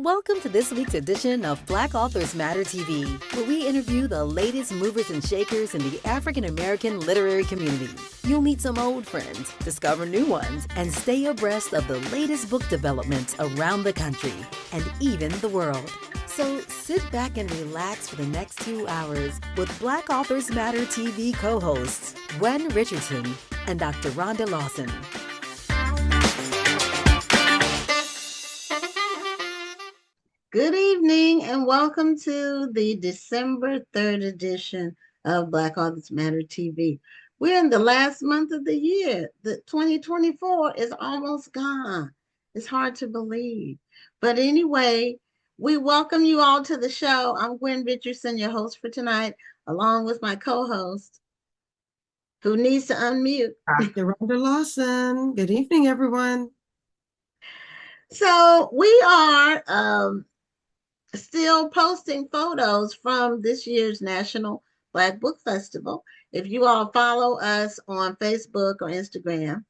Welcome to this week's edition of Black Authors Matter TV, where we interview the latest movers and shakers in the African American literary community. You'll meet some old friends, discover new ones, and stay abreast of the latest book developments around the country and even the world. So sit back and relax for the next 2 hours with Black Authors Matter TV co-hosts Gwen Richardson and Dr. Rhonda Lawson. Good evening and welcome to the December 3rd edition of Black Authors Matter TV. We're in the last month of the year. The 2024 is almost gone. It's hard to believe. But anyway, we welcome you all to the show. I'm Gwen Richardson, your host for tonight, along with my co-host, who needs to unmute. Dr. Rhonda Lawson. Good evening, everyone. So we are still posting photos from this year's National Black Book Festival. If you all follow us on Facebook or Instagram,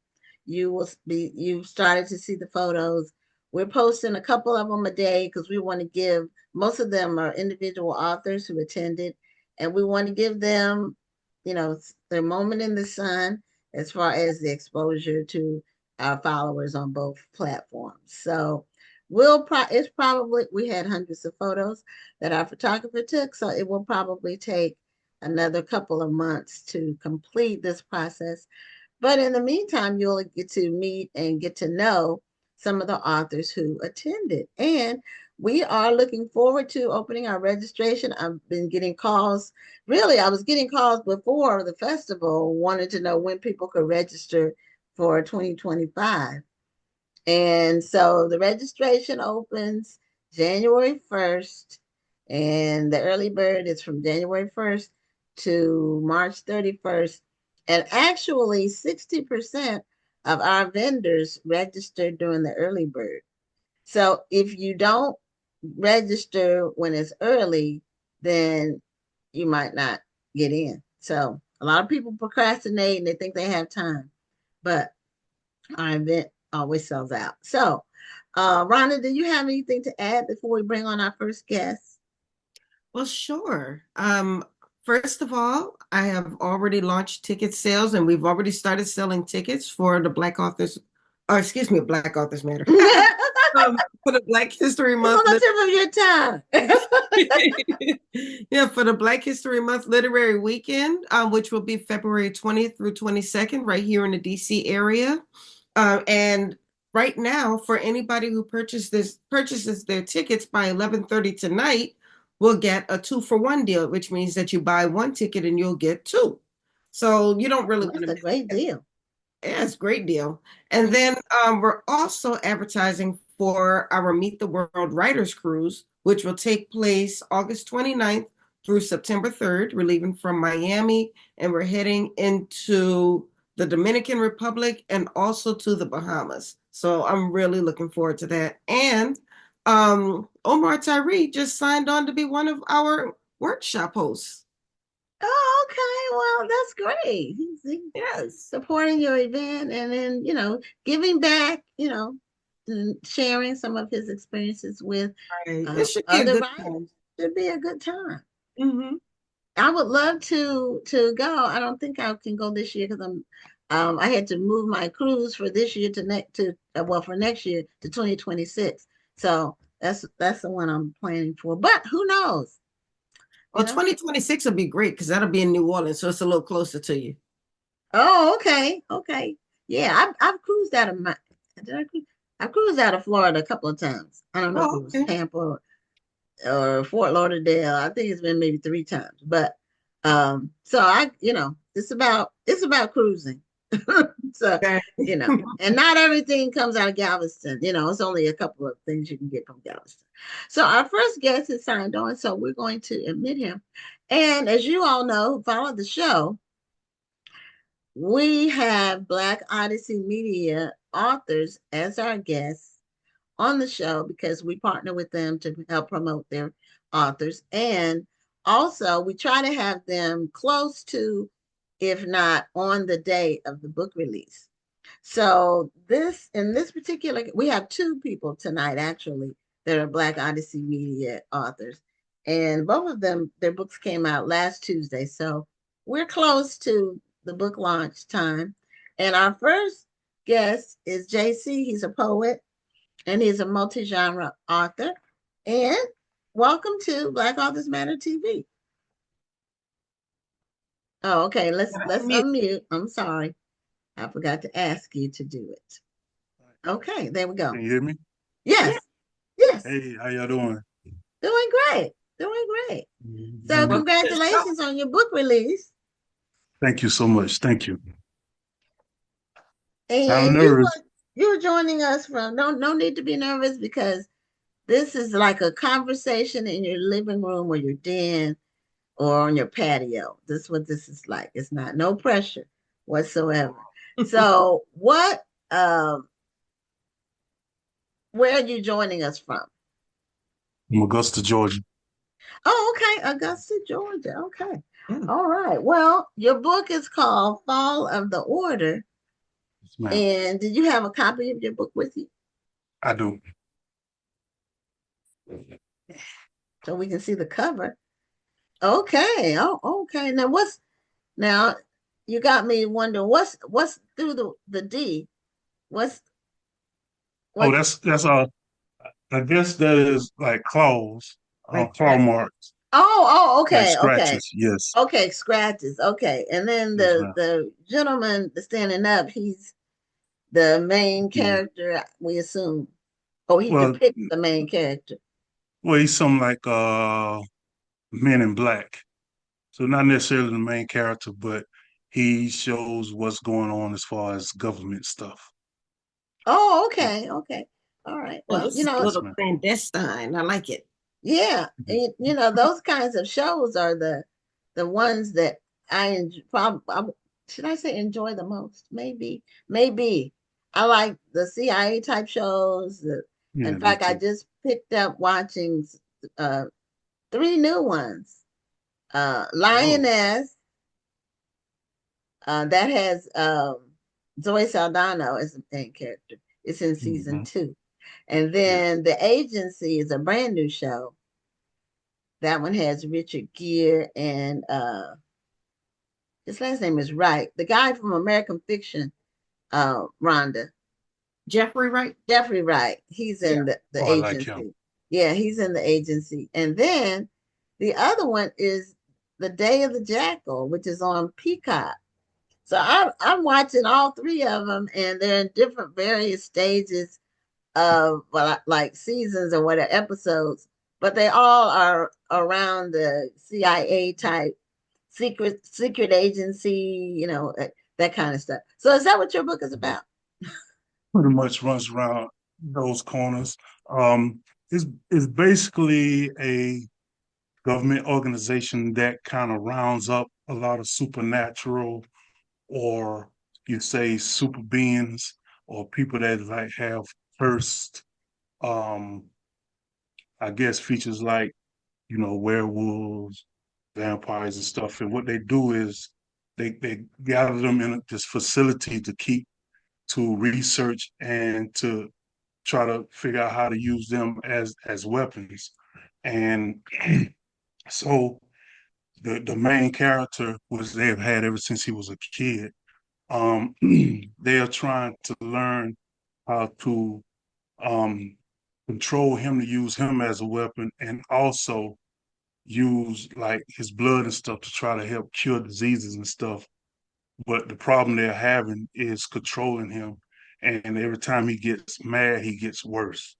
you've started to see the photos. We're posting a couple of them a day because we want to give, most of them are individual authors who attended, and we want to give them, their moment in the sun as far as the exposure to our followers on both platforms. So we had hundreds of photos that our photographer took, so it will probably take another couple of months to complete this process. But in the meantime, you'll get to meet and get to know some of the authors who attended. And we are looking forward to opening our registration. I've been getting calls. Really, I was getting calls before the festival, wanting to know when people could register for 2025. And so the registration opens January 1st, and the early bird is from January 1st to March 31st. And actually, 60% of our vendors registered during the early bird. So if you don't register when it's early, then you might not get in. So a lot of people procrastinate and they think they have time, but our event always sells out. So, Rhonda, do you have anything to add before we bring on our first guest? Well, sure. First of all, I have already launched ticket sales, and we've already started selling tickets for the Black Authors, Black Authors Matter. For the Black History Month. On the tip of your tongue. Yeah, for the Black History Month Literary Weekend, which will be February 20th through 22nd, right here in the DC area. And right now, for anybody who purchases their tickets by 11:30 tonight, will get a 2-for-1 deal, which means that you buy one ticket and you'll get two. So you don't really want to. That's a great deal. Yeah, it's a great deal. And then we're also advertising for our Meet the World Writers Cruise, which will take place August 29th through September 3rd. We're leaving from Miami and we're heading into the Dominican Republic and also to the Bahamas. So I'm really looking forward to that. And Omar Tyree just signed on to be one of our workshop hosts. Oh, okay. Well, that's great. He's supporting your event and then, giving back, and sharing some of his experiences with other writers. Should be a good time. Mm-hmm. I would love to go. I don't think I can go this year because I had to move my cruise for this year for next year to 2026. So that's the one I'm planning for. But who knows? Well, 2026 will be great because that'll be in New Orleans, so it's a little closer to you. Oh, okay. Yeah, I've cruised out of I've cruised out of Florida a couple of times. I don't know if it was Tampa or Fort Lauderdale. I think it's been maybe 3 times. But so it's about cruising. So, and not everything comes out of Galveston. It's only a couple of things you can get from Galveston. So our first guest is signed on, so we're going to admit him. And as you all know, who follow the show, we have Black Odyssey Media authors as our guests on the show because we partner with them to help promote their authors. And also, we try to have them close to, if not on the day of the book release. So in this particular, we have 2 people tonight, actually, that are Black Odyssey Media authors. And both of them, their books came out last Tuesday. So we're close to the book launch time. And our first guest is JC. He's a poet and he's a multi-genre author. And welcome to Black Authors Matter TV. Oh, okay. Let's unmute. I'm sorry. I forgot to ask you to do it. Okay, there we go. Can you hear me? Yes. Yes. Hey, how y'all doing? Doing great. Doing great. So congratulations on your book release. Thank you so much. Thank you. And you were joining us from no need to be nervous because this is like a conversation in your living room or your den or on your patio. This is what this is like. It's not no pressure whatsoever. So what where are you joining us from? From Augusta, Georgia. Oh, okay. Augusta, Georgia. Okay. All right. Well, your book is called Fall of the Order. Yes, and did you have a copy of your book with you? I do. So we can see the cover. Okay. Oh, okay. Now you got me wondering what's through the D? What that's I guess that is like claws, claw marks. Okay. Like scratches, okay. yes. Okay, scratches. Okay. And then the gentleman standing up, he's the main character, we assume. Oh, he depicts the main character. Well, he's something like Men in Black. So not necessarily the main character, but he shows what's going on as far as government stuff. Oh, okay. Okay. All right. Well, this is a little clandestine. I like it. Yeah. And, those kinds of shows are the ones that I should I say enjoy the most? Maybe. I like the CIA type shows. In fact, I just picked up watching 3 new ones. Lioness, that has Zoe Saldana as the main character. It's in season 2. And then The Agency is a brand new show. That one has Richard Gere and his last name is Wright. The guy from American Fiction, Rhonda. Jeffrey Wright? Jeffrey Wright. He's in the Agency. I like him. Yeah, he's in The Agency. And then the other one is The Day of the Jackal, which is on Peacock. So I'm watching all 3 of them, and they're in different various stages of like seasons or whatever episodes, but they all are around the CIA type secret agency, that kind of stuff. So is that what your book is about? Pretty much runs around those corners. It's basically a government organization that kind of rounds up a lot of supernatural, or you say super beings, or people that like have cursed, I guess features like, werewolves, vampires and stuff. And what they do is they gather them in this facility to research and to try to figure out how to use them as weapons. And so the main character, which they've had ever since he was a kid, they are trying to learn how to control him, to use him as a weapon, and also use like his blood and stuff to try to help cure diseases and stuff. But the problem they're having is controlling him, and every time he gets mad, he gets worse.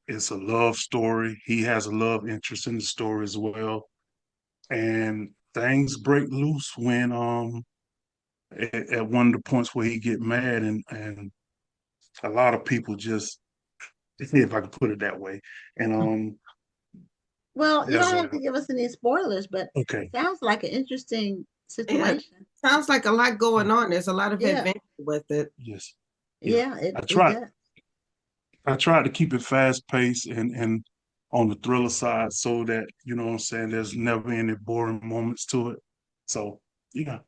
It's a love story. He has a love interest in the story as well, and things break loose when at one of the points where he get mad, and a lot of people just, if I could put it that way, and well, you don't have to give us any spoilers, but okay, it sounds like an interesting situation. Yeah, sounds like a lot going on. There's a lot of adventure with it. Yes. Yeah, I tried to keep it fast paced and on the thriller side, so that, you know what I'm saying, there's never any boring moments to it. So yeah,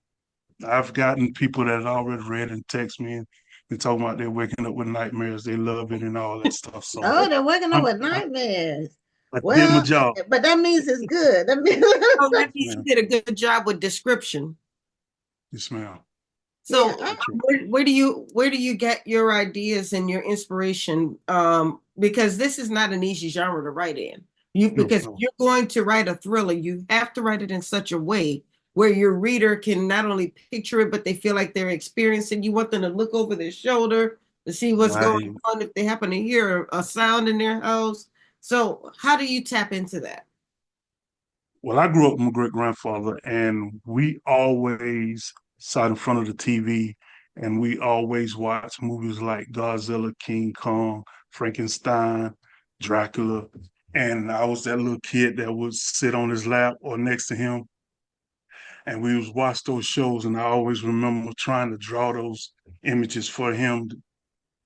I've gotten people that already read and text me and been talking about they're waking up with nightmares. They love it and all that stuff. So Oh, they're waking up I'm, with I, nightmares. I did my Well, job. but that means it's good. That means Oh, Yes, that means you ma'am. did a good job with description. Yes, ma'am. So yeah. Okay. where do you get your ideas and your inspiration? Because this is not an easy genre to write in. No, Because if no. you're going to write a thriller, you have to write it in such a way where your reader can not only picture it, but they feel like they're experiencing. You want them to look over their shoulder to see what's going Right. on if they happen to hear a sound in their house. So how do you tap into that? Well, I grew up with my great grandfather, and we always sat in front of the TV, and we always watched movies like Godzilla, King Kong, Frankenstein, Dracula. And I was that little kid that would sit on his lap or next to him, and we would watch those shows. And I always remember trying to draw those images for him,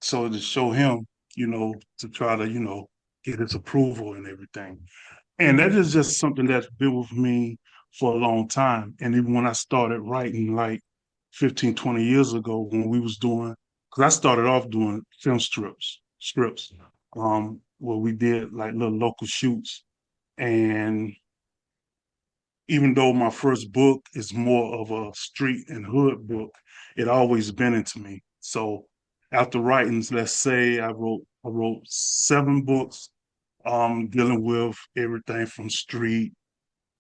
so to show him, to try to, get his approval and everything. And that Mhm. is just something that's been with me for a long time. And even when I started writing like 15, 20 years ago, when we was doing, because I started off doing film scripts, where we did like little local shoots. And even though my first book is more of a street and hood book, it always been into me. So after writing, let's say I wrote 7 books, dealing with everything from street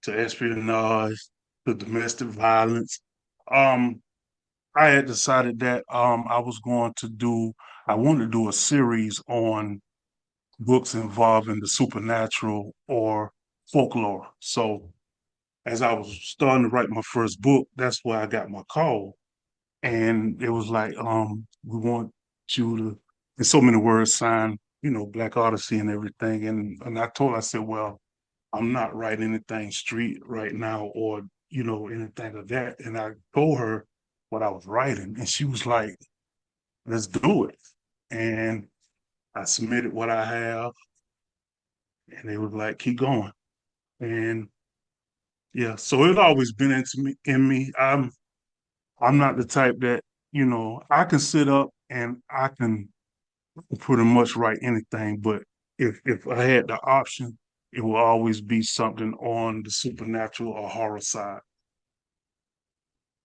to espionage to domestic violence. Um, I had decided that I wanted to do a series on books involving the supernatural or folklore. So as I was starting to write my first book, that's where I got my call. And it was like, we want you to, in so many words, sign, Black Odyssey and everything. And I said, well, I'm not writing anything street right now or, anything of that. And I told her what I was writing, and she was like, let's do it. And I submitted what I have, and they was like, keep going. And yeah, so it's always been in me. I'm not the type that, I can sit up and I can pretty much write anything, but if I had the option, it will always be something on the supernatural or horror side.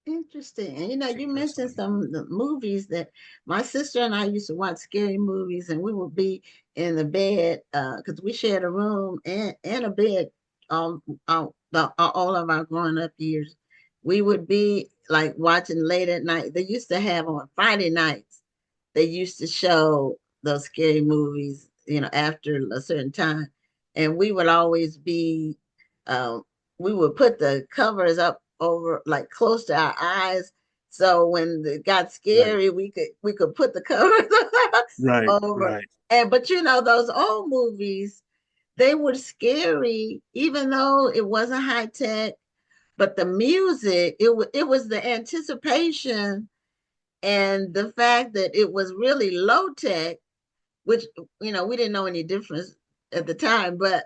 Interesting. And you That's mentioned some of the movies that my sister and I used to watch scary movies, and we would be in the bed because we shared a room and a bed all of our growing up years. We would be like watching late at night. They used to have on Friday nights, they used to show those scary movies, after a certain time. And we would always be, um, we would put the covers up over like close to our eyes. So when it got right, scary, we could put the covers right, over. right. And but those old movies, they were scary, even though it wasn't high tech. But the music, it was the anticipation and the fact that it was really low tech, which we didn't know any difference at the time, but Of course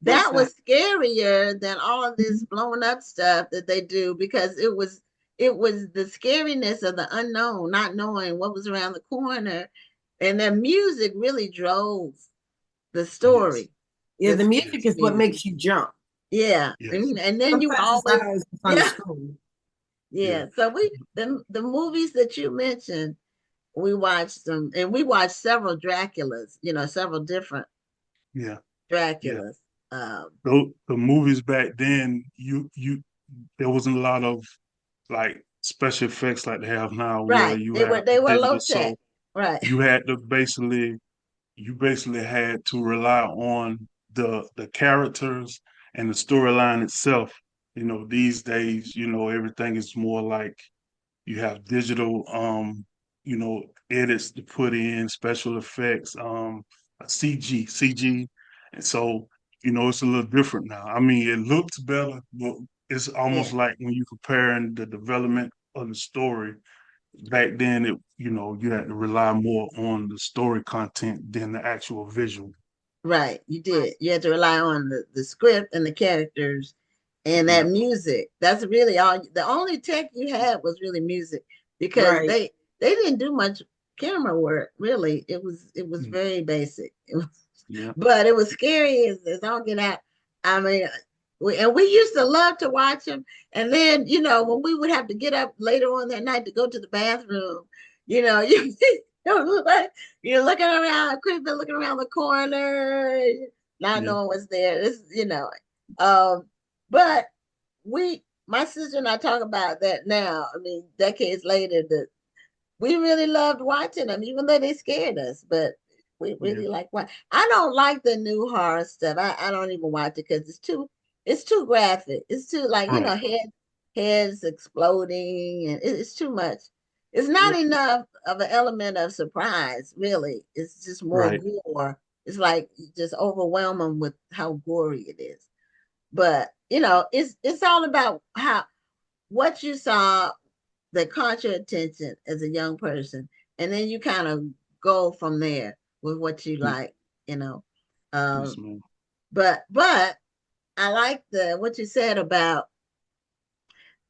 that not. was scarier than all of this blown up stuff that they do, because it was the scariness of the unknown, not knowing what was around the corner, and their music really drove the Yes, story, Yeah, the the scary music yes, is what music. makes you jump. Yeah, yes. and then you would Sometimes it's not always, always on the yeah, screen. yeah. Yeah, So the movies that you mentioned, we watched them, and we watched several Draculas, several different yeah, yeah. Draculas. Um, The movies back then, there wasn't a lot of like special effects like they have now, where right. you They were have they were digital. low tech. So Right. you had to basically had to rely on the characters and the storyline itself. These days, everything is more like you have digital, you know, edits to put in, special effects, CG. And so, it's a little different now. I mean, it looks better, but it's almost Yeah. like when you're comparing the development of the story. Back then, you had to rely more on the story content than the actual visual. Right. You did. You had to rely on the script and the characters and that Yeah, music. That's really all. The only tech you had was really music, because Right. they didn't do much. camera work. Really, it was Mm. very basic. It was, Yeah. but it was scary as all get out. I mean, we used to love to watch them. And then, you know, when we would have to get up later on that night to go to the bathroom, you know, you're looking around, creeping, looking around the corner, not Yeah. knowing what's there. This, you know, but my sister and I talk about that now. I mean, decades later, that we really loved watching them, even though they scared us. But we Yeah. really like what I don't like the new horror stuff. I don't even watch it because it's too graphic. It's too like, you Right. know, heads exploding, and it's too much. It's Yeah. not enough of an element of surprise, really. It's just more Right. gore. It's like just overwhelm them with how gory it is. But you know, it's all about how what you saw that caught your attention as a young person, and then you kind of go from there with what you Mm. like, you know. Yes, Um, ma'am. but I like the what you said about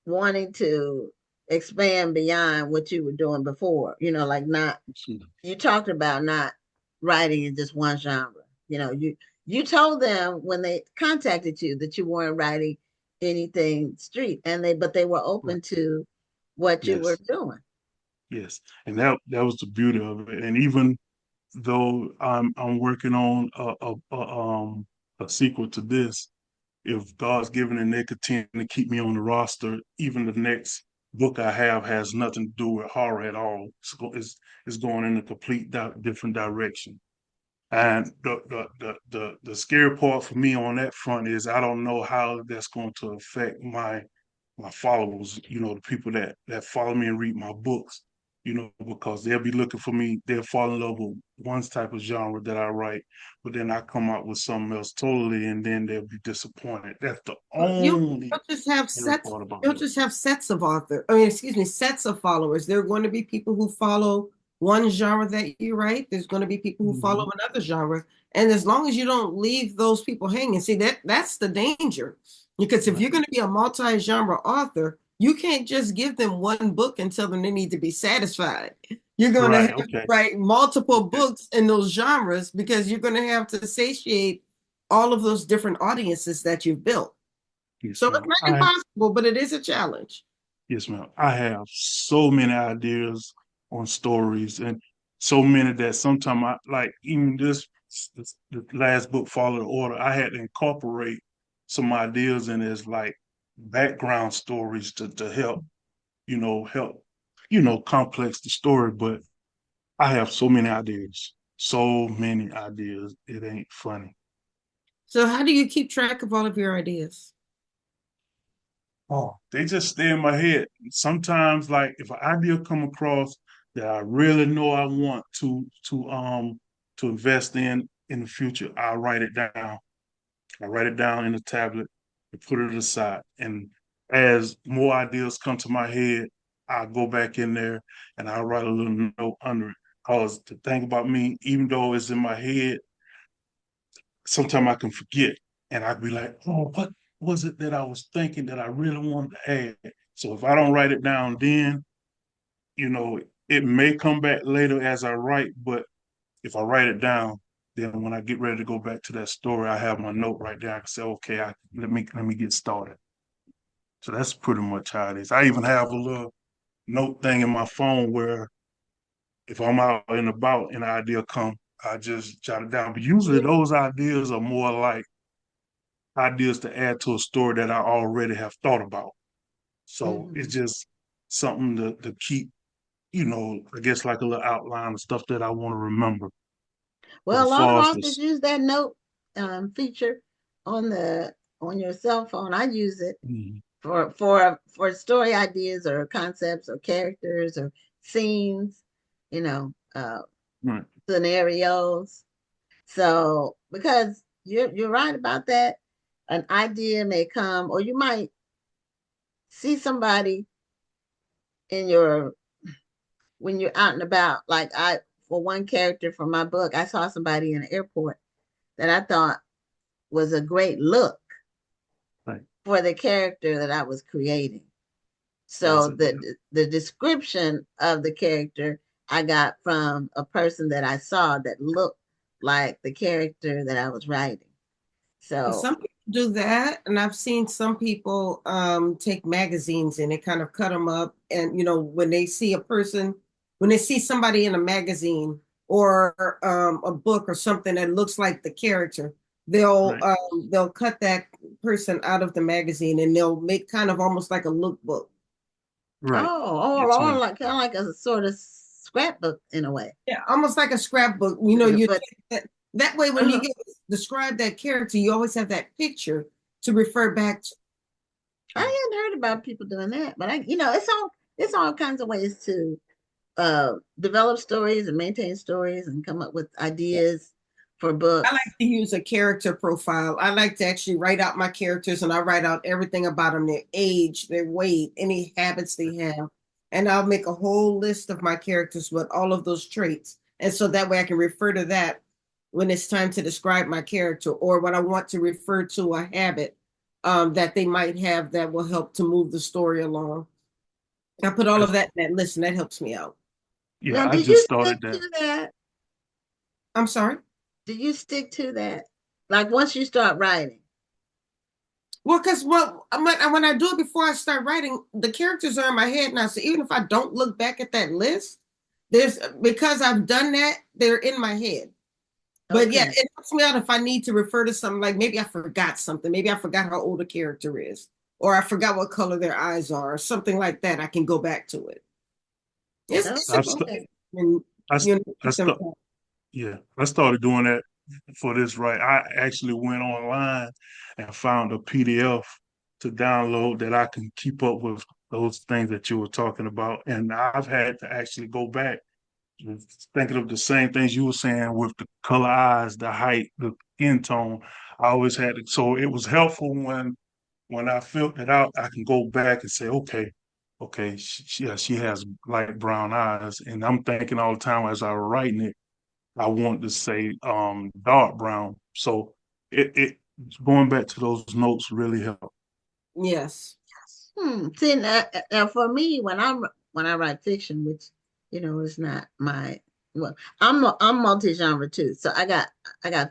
wanting to expand beyond what you were doing before. You know, like not Yes, ma'am. you talked about not writing in just one genre. You know, you told them when they contacted you that you weren't writing anything street, and they were Right. open to what you were Yes. doing. Yes. And that was the beauty of it. And even though I'm working on a sequel to this, if God's given and they continue to keep me on the roster, even the next book I have has nothing to do with horror at all. It's going in a complete different direction. And the scary part for me on that front is I don't know how that's going to affect my followers, you know, the people that follow me and read my books, you know, because they'll be looking for me, they'll fall in love with one type of genre that I write, but then I come out with something else totally, and then they'll be disappointed. That's the only You'll just have scary sets. part about You'll it. just have sets of author. I mean, excuse me, sets of followers. There are going to be people who follow one genre that you write. There's going to be people who follow Mhm. another genre. And as long as you don't leave those people hanging, see that's the danger. Because if Right, you're going to be a multi-genre author, you can't just give them one book and tell them they need to be satisfied. You're going to right, have to okay, write multiple okay, books in those genres because you're going to have to satiate all of those different audiences that you've built. yes, So it's ma'am. not impossible, but it is a challenge. Yes, ma'am. I have so many ideas on stories and so many that sometimes I like even this the last book, Follow the Order, I had to incorporate some ideas in as like background stories to help, complex the story. But I have so many ideas. So many ideas. It ain't funny. So how do you keep track of all of your ideas? Oh, they just stay in my head. Sometimes, like if an idea come across that I really know I want to invest in the future, I'll write it down. I write it down in a tablet and put it aside. And as more ideas come to my head, I go back in there and I write a little note under it. Because the thing about me, even though it's in my head, sometimes I can forget and I'd be like, oh, what was it that I was thinking that I really wanted to add? So if I don't write it down then, you know, it may come back later as I write, but if I write it down, then when I get ready to go back to that story, I have my note right there. I can say, okay, let me get started. So that's pretty much how it is. I even have a little note thing in my phone where if I'm out and about and an idea come, I just jot it down. But usually those ideas are more like ideas to add to a story that I already have thought about. So it's Mhm. just something to keep, I guess like a little outline of stuff that I want to remember. But Well, a as lot of far as authors this, use that note feature on the on your cell phone. I use it mhm, for story ideas or concepts or characters or scenes, you know, right, scenarios. So because you're right about that, an idea may come, or you might see somebody in your when you're out and about. Like I, for one character from my book, I saw somebody in an airport that I thought was a great look right. for the character that I was creating. That's So it. Yeah. the description of the character I got from a person that I saw that looked like the character that I was writing. So, Some people do that, and I've seen some people take magazines and they kind of cut them up. And when they see a person, when they see somebody in a magazine or a book or something that looks like the character, they'll Right. they'll cut that person out of the magazine and they'll make kind of almost like a lookbook. Right. Yes, or ma'am. like kind of like a sort of scrapbook in a way. Yeah, almost like a scrapbook. Yeah, You but that way when you uh-huh. get describe that character, you always have that picture to refer back to. I hadn't heard about people doing that, but it's all kinds of ways to develop stories and maintain stories and come up with ideas for I like books. to use a character profile. I like to actually write out my characters and I write out everything about them, their age, their weight, any habits they have. And I'll make a whole list of my characters with all of those traits. And so that way I can refer to that when it's time to describe my character or when I want to refer to a habit that they might have that will help to move the story along. I put all of That's, that in that list and that helps me out. yeah, Now, I did just you stick started that. to that? I'm sorry. Did you stick to that? Like once you start writing? Well, because when I do it before I start writing, the characters are in my head now. So even if I don't look back at that list, there's because I've done that, they're in my head. But yeah, Okay. it helps me out if I need to refer to something like maybe I forgot something. Maybe I forgot how old a character is, or I forgot what color their eyes are, or something like that. I can go back to it. It's a Oh, I've good st- okay. and I, st- I keep them. st- yeah, I started doing that for this, right? I actually went online and found a PDF to download that I can keep up with those things that you were talking about. And I've had to actually go back thinking of the same things you were saying with the color eyes, the height, the skin tone. I always had it. So it was helpful when I filled it out, I can go back and say, okay, yeah, she has light brown eyes. And I'm thinking all the time as I was writing it, I want to say dark brown. So it going back to those notes really helped. Yes. See, now for me, when I write fiction, which is not my well, I'm multi-genre too. So I got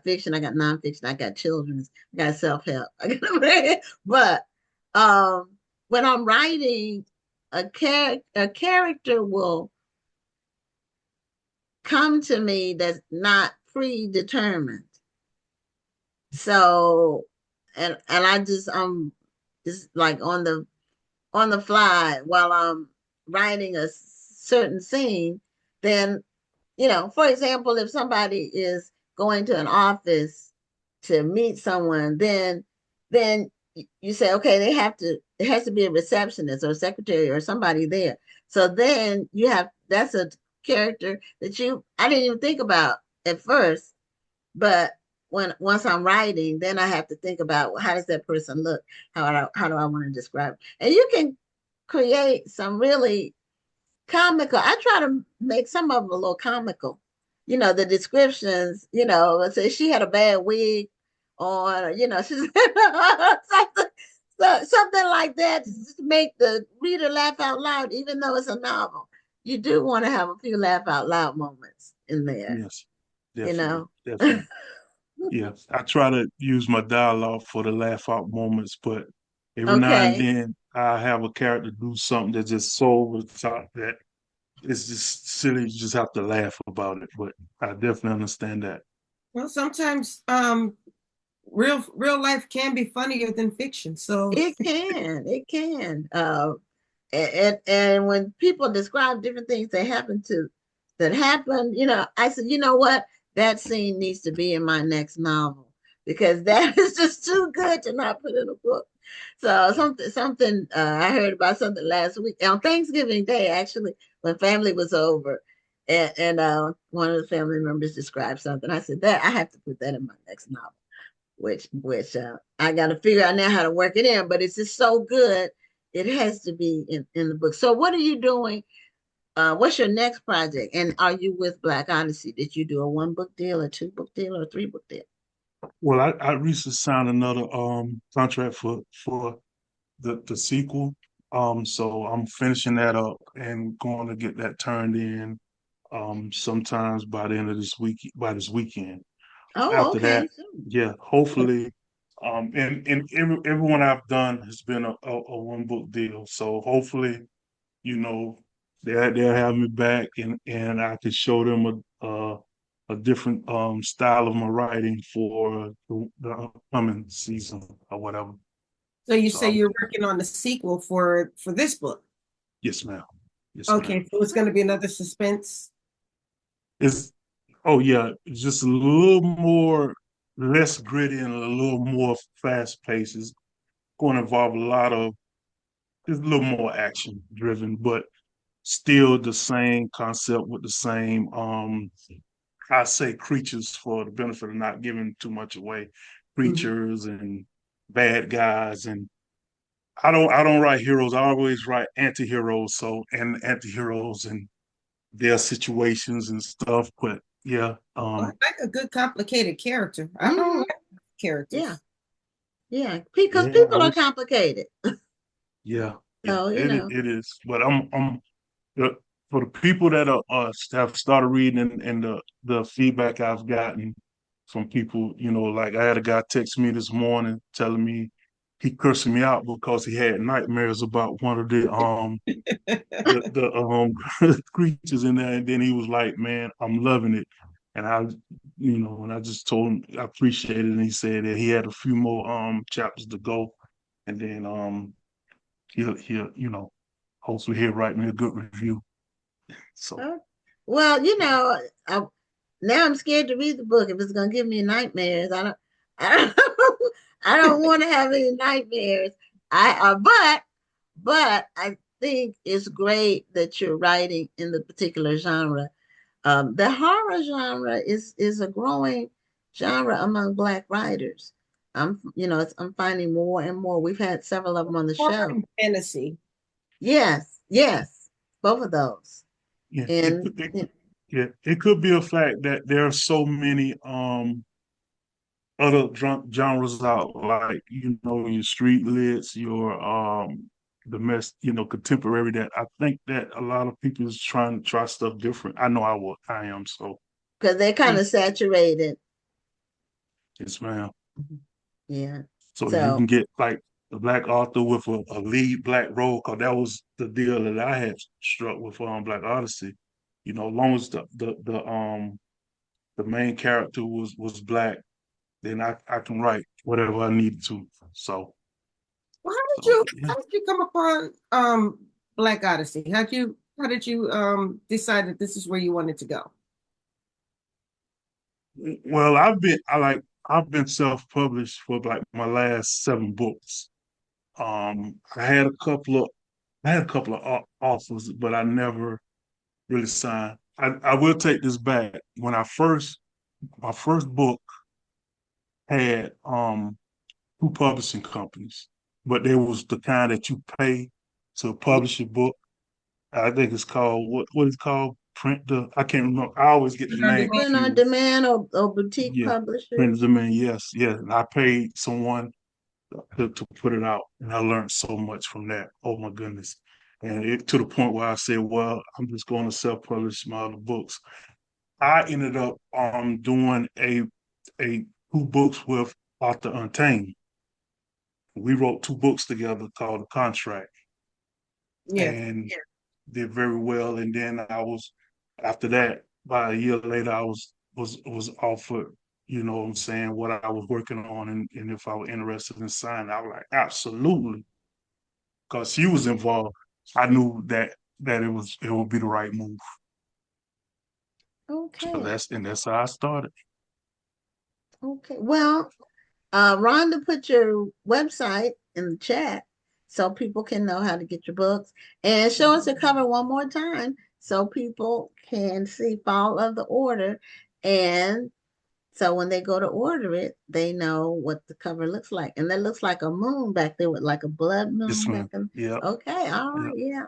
fiction, I got nonfiction, I got children's, I got self-help. But um, when I'm writing, a character will come to me that's not predetermined. So, and I just like on the fly while I'm writing a certain scene, then, for example, if somebody is going to an office to meet someone, then you say, okay, it has to be a receptionist or a secretary or somebody there. So then that's a character that I didn't even think about at first, but once I'm writing, then I have to think about, well, how does that person look? How do I want to describe it? And you can create some really comical. I try to make some of them a little comical. The descriptions, let's say she had a bad wig on, or, she's something, something like that to just make the reader laugh out loud, even though it's a novel. You do want to have a few laugh out loud moments in there, Yes, you definitely, know. definitely. Yes, I try to use my dialogue for the laugh out moments, but every now and Okay. then I have a character do something that's just so over the top that it's just silly. You just have to laugh about it. But I definitely understand that. Well, sometimes real life can be funnier than fiction. So It can. And when people describe different things that happen, I said, you know what? That scene needs to be in my next novel because that is just too good to not put in a book. So something I heard about something last week on Thanksgiving Day, actually, when family was over, and one of the family members described something. I said that I have to put that in my next novel, which I got to figure out now how to work it in. But it's just so good, it has to be in the book. So what are you doing? What's your next project? And are you with Black Odyssey? Did you do a 1 book deal, a 2 book deal, or a 3 book deal? Well, I recently signed another contract for the sequel. So I'm finishing that up and going to get that turned in sometimes by the end of by this weekend. Oh, After okay. that, yeah, hopefully, and everyone I've done has been a one book deal. So hopefully, you know, they'll have me back, and I can show them a different style of my writing for the upcoming season or whatever. So you So say I'm you're working on the sequel for this book. yes, ma'am. Yes, ma'am. Okay, so it's going to be another suspense. It's oh yeah, it's just a little more less gritty and a little more fast paced. It's going to involve a lot of it's a little more action driven, but still the same concept with the same I say creatures for the benefit of not giving too much away. Mhm. Creatures and bad guys and I don't write heroes. I always write anti-heroes. So and anti-heroes and their situations and stuff. But yeah, I like a good complicated character. I don't Hmm. like Yeah, characters. yeah. Because yeah, I people are was complicated. yeah, yeah. So, It is. But I'm the, for the people that are have started reading and the feedback I've gotten from people, like I had a guy text me this morning telling me he cursing me out because he had nightmares about one of the creatures in there, and then he was like, "Man, I'm loving it," and and I just told him I appreciate it, and he said that he had a few more chapters to go, and then he'll hopefully he'll write me a good review. So uh, well, I, now I'm scared to read the book if it's going to give me nightmares. I don't, I don't want to have any nightmares. But I think it's great that you're writing in the particular genre. The horror genre is a growing genre among Black writers. I'm finding more and more. We've had several of them on the Horror show. and fantasy. Yes, yes, both of those. yeah, And yeah, it could be a fact that there are so many other genres out, like your street lits, your domestic, contemporary. That I think that a lot of people is trying to try stuff different. I know I am. So because they're kind yeah, of saturated. yes, ma'am. Yeah. So you So can get like the black author with a lead black role, because that was the deal that I had struck with Black Odyssey. As long as the main character was black, then I can write whatever I need to. So Well, so yeah. how did you come upon Black Odyssey? How did you decide that this is where you wanted to go? Well, I've been self-published for like my last 7 books. I had a couple of offers, but I never really signed. I will take this back. My first book had 2 publishing companies, but there was the kind that you pay to publish a book. I think it's called what is called print the I can't remember. I always get the On name demand. print on confused. demand or boutique Yeah, print publishers. the man. Yes, yes. And I paid someone to put it out, and I learned so much from that. Oh my goodness! And to the point where I said, "Well, I'm just going to self-publish my other books." I ended up doing a 2 books with Author Untamed. We wrote 2 books together called The Contract, Yeah. and did very well. And then after that, about a year later, I was offered, what I'm saying, what I was working on, and if I was interested in signing. I was like, absolutely, because she was involved. I knew that it would be the right move. So Okay. that's how I started. Okay. Well, Rhonda put your website in the chat so people can know how to get your books. And show us the cover one more time so people can see Fall of the Order. And so when they go to order it, they know what the cover looks like. And that looks like a moon back there with like a blood Yes, moon back ma'am. in. Yeah, Okay, all yeah, right, yeah.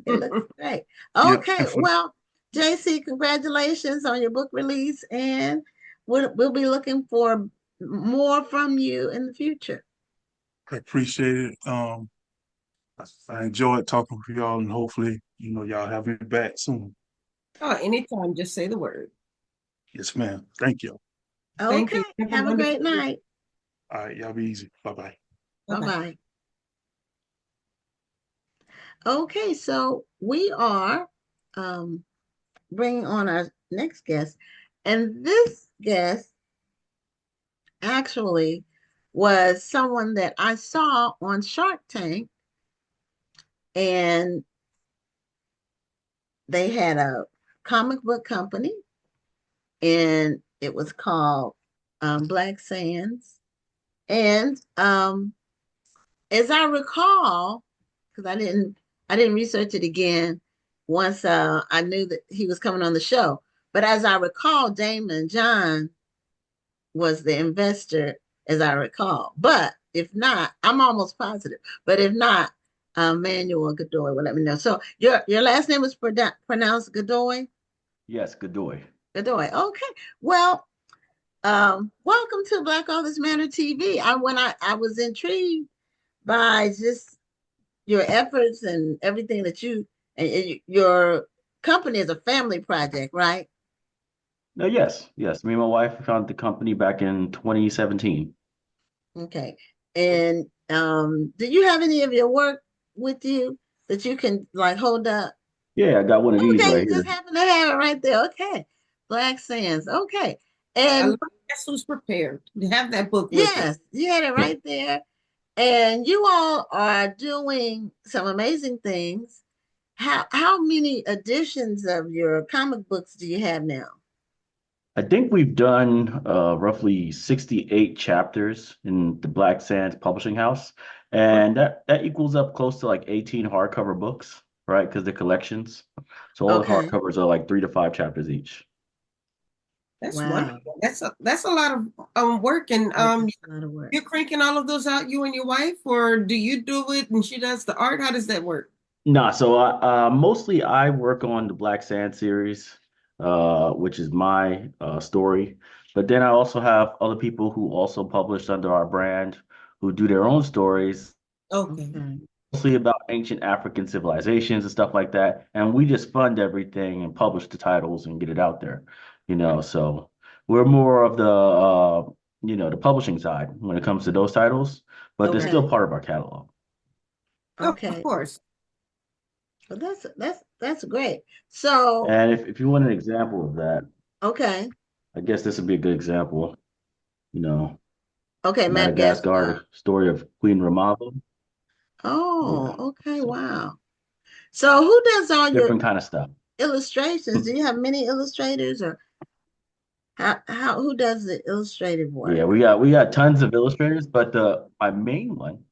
It looks great. yeah. Okay, well, JC, congratulations on your book release. And we'll be looking for more from you in the future. I appreciate it. I enjoyed talking with y'all, and hopefully, y'all have me back soon. Oh, anytime, just say the word. Yes, ma'am. Thank you. Thank Okay. you. Have a great night. All right, y'all be easy. Bye-bye. Bye Bye-bye. bye. Okay, so we are bringing on our next guest, and this guest actually was someone that I saw on Shark Tank, and they had a comic book company, and it was called Black Sands. And as I recall, because I didn't research it again once I knew that he was coming on the show. But as I recall, Damon John was the investor, as I recall. But if not, I'm almost positive. But if not, Manuel Godoy will let me know. So your last name is pronounced Godoy? Yes, Godoy. Godoy. Okay. Well, welcome to Black Authors Matter TV. I was intrigued by just your efforts and everything that and your company is a family project, right? No, yes, yes. Me and my wife founded the company back in 2017. Okay. And do you have any of your work with you that you can like hold up? Yeah, I got one of these Okay, right you just here. happen to have it right there. Okay. Black Sands. Okay. I And love guess who's prepared to have that book with it. yes, you had it right there. And you all are doing some amazing things. How many editions of your comic books do you have now? I think we've done roughly 68 chapters in the Black Sands Publishing House, and that equals up close to like 18 hardcover books, right? Because they're collections. So all the Okay. hardcovers are like 3 to 5 chapters each. That's Wow. wonderful. That's a lot of work. And That's a lot of work. you're cranking all of those out, you and your wife, or do you do it and she does the art? How does that work? Nah, so mostly I work on the Black Sand series, which is my story. But then I also have other people who also publish under our brand who do their own stories, Okay. Okay. mostly about ancient African civilizations and stuff like that. And we just fund everything and publish the titles and get it out there, you know. So we're more of the publishing side when it comes to those titles, but they're still Okay. part of our catalog. Oh, of Okay. course. Well, that's great. So, And if you want an example of that, okay. I guess this would be a good example. You know, Okay, Madagascar, Madagascar. the story of Queen Ramava. Oh, Yeah. okay. So Wow. So, who does all your different kind of stuff. illustrations? Do you have many illustrators, or how who does the illustrative work? Yeah, we got tons of illustrators, but the my main one,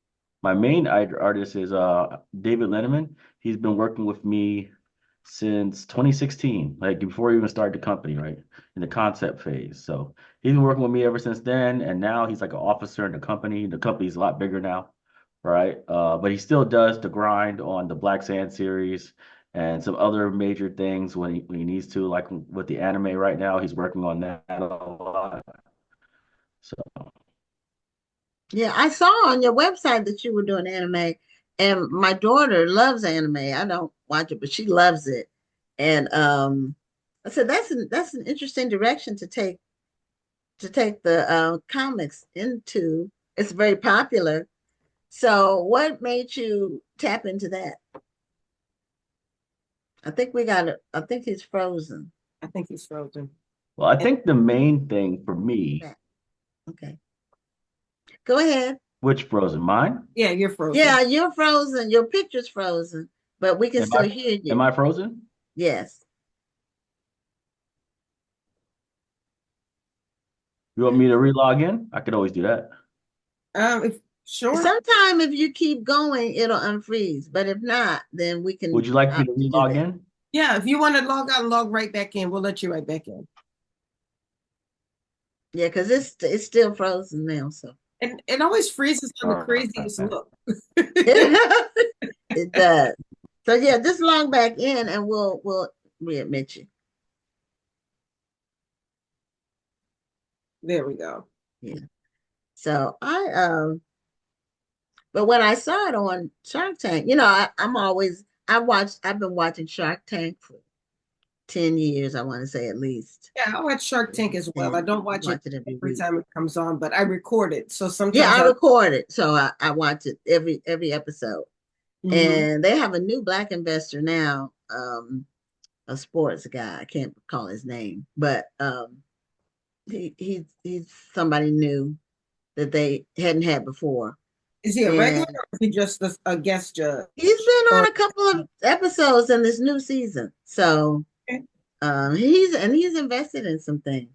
my main artist is David Lenneman. He's been working with me since 2016, like before we even started the company, right? In the concept phase. So he's been working with me ever since then, and now he's like an officer in the company. The company's a lot bigger now, right? But he still does the grind on the Black Sand series and some other major things when he needs to, like with the anime right now, he's working on that a lot. So Yeah, I saw on your website that you were doing anime, and my daughter loves anime. I don't watch it, but she loves it. And I said that's an interesting direction to take the comics into. It's very popular. So, what made you tap into that? I think we got it. I think he's frozen. I think he's frozen. well, I think the main thing for me, Back. Okay, go ahead. which Frozen, mine? Yeah, you're frozen. Yeah, you're frozen. Your picture's frozen, but we can Am I still hear am you. I frozen? Yes. You want me to relog in? I could always do that. If sure. Sometime if you keep going, it'll unfreeze. But if not, then we Would can you like me to opt to do relog that. in? Yeah, if you want to log out and log right back in, we'll let you right back in. Yeah, because it's still frozen now. So And it always freezes on the All craziest right. look. it does. So yeah, just log back in and we'll readmit you. There we go. Yeah. So but when I saw it on Shark Tank, I've been watching Shark Tank for 10 years, I want to say at least. Yeah, I watch Shark Tank as well. I don't watch it Watch it every every week. time it comes on, but I record it. So Yeah, sometimes I I record it, so I watch it every episode. Mhm. And they have a new black investor now, a sports guy. I can't call his name, but he's somebody new that they hadn't had before. Is he a regular And or is he just a guest judge? he's been Or on a couple of episodes in this new season. So he's invested in some things.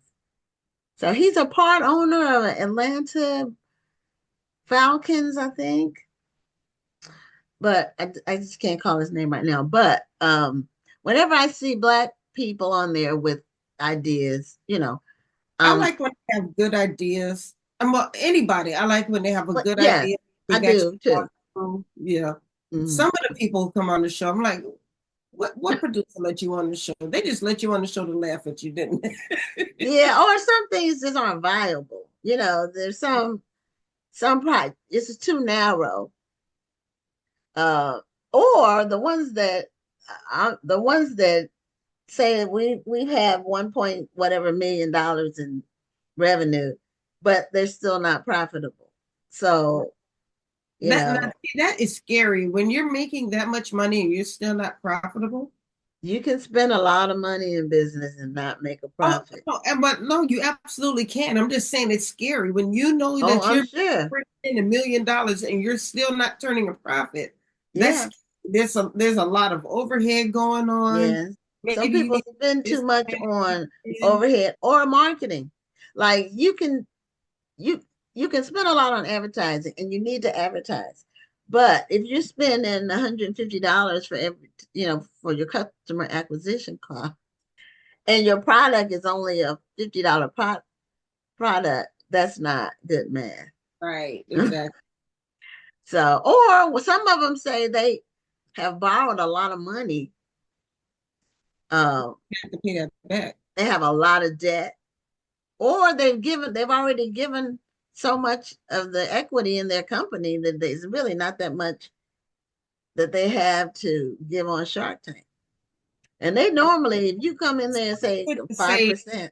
So he's a part owner of Atlanta Falcons, I think. But I just can't call his name right now. But whenever I see black people on there with ideas, I um, like when they have good ideas. Well, anybody. I like when they have a but good yes, idea. I They've do actually too. thought through. Yeah. Mhm. Some of the people who come on the show, I'm like, what producer let you on the show? They just let you on the show to laugh at you, didn't they? Yeah, or some things just aren't viable. There's some probably it's too narrow. Uh, or the ones that say we have 1 point whatever $1 million in revenue, but they're still not profitable. So, you know, That is scary. When you're making that much money and you're still not profitable. you can spend a lot of money in business and not make a Oh, profit. no, but no, you absolutely can. I'm just saying it's scary when you know Oh, that I'm you're sure. bringing in $1 million and you're still not turning a profit. Yeah. That's there's a lot of overhead going on. Yes. Some Maybe you people need spend too this much on overhead or marketing. Like you you can spend a lot on advertising and you need to advertise. But if you're spending $150 for for your customer acquisition cost and your product is only a $50 product, that's not good math. right, exactly. So, or some of them say they have borrowed a lot of money. You have to pay that back. They have a lot of debt, or they've already given so much of the equity in their company that there's really not that much that they have to give on Shark Tank. And they normally, if you come in there and say Good to say 5%,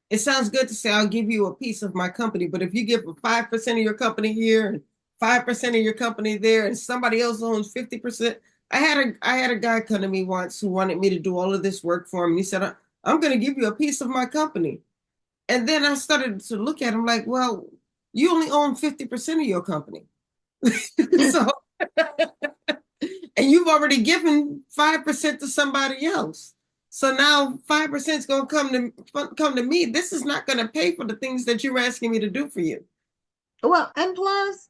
it sounds good to say I'll give you a piece of my company, but if you give 5% of your company here and 5% of your company there, and somebody else owns 50%, I had a guy come to me once who wanted me to do all of this work for him. He said, I'm going to give you a piece of my company. And then I started to look at him like, well, you only own 50% of your company. So, and you've already given 5% to somebody else. So now 5% is going to come to me. This is not going to pay for the things that you're asking me to do for you. well, and plus,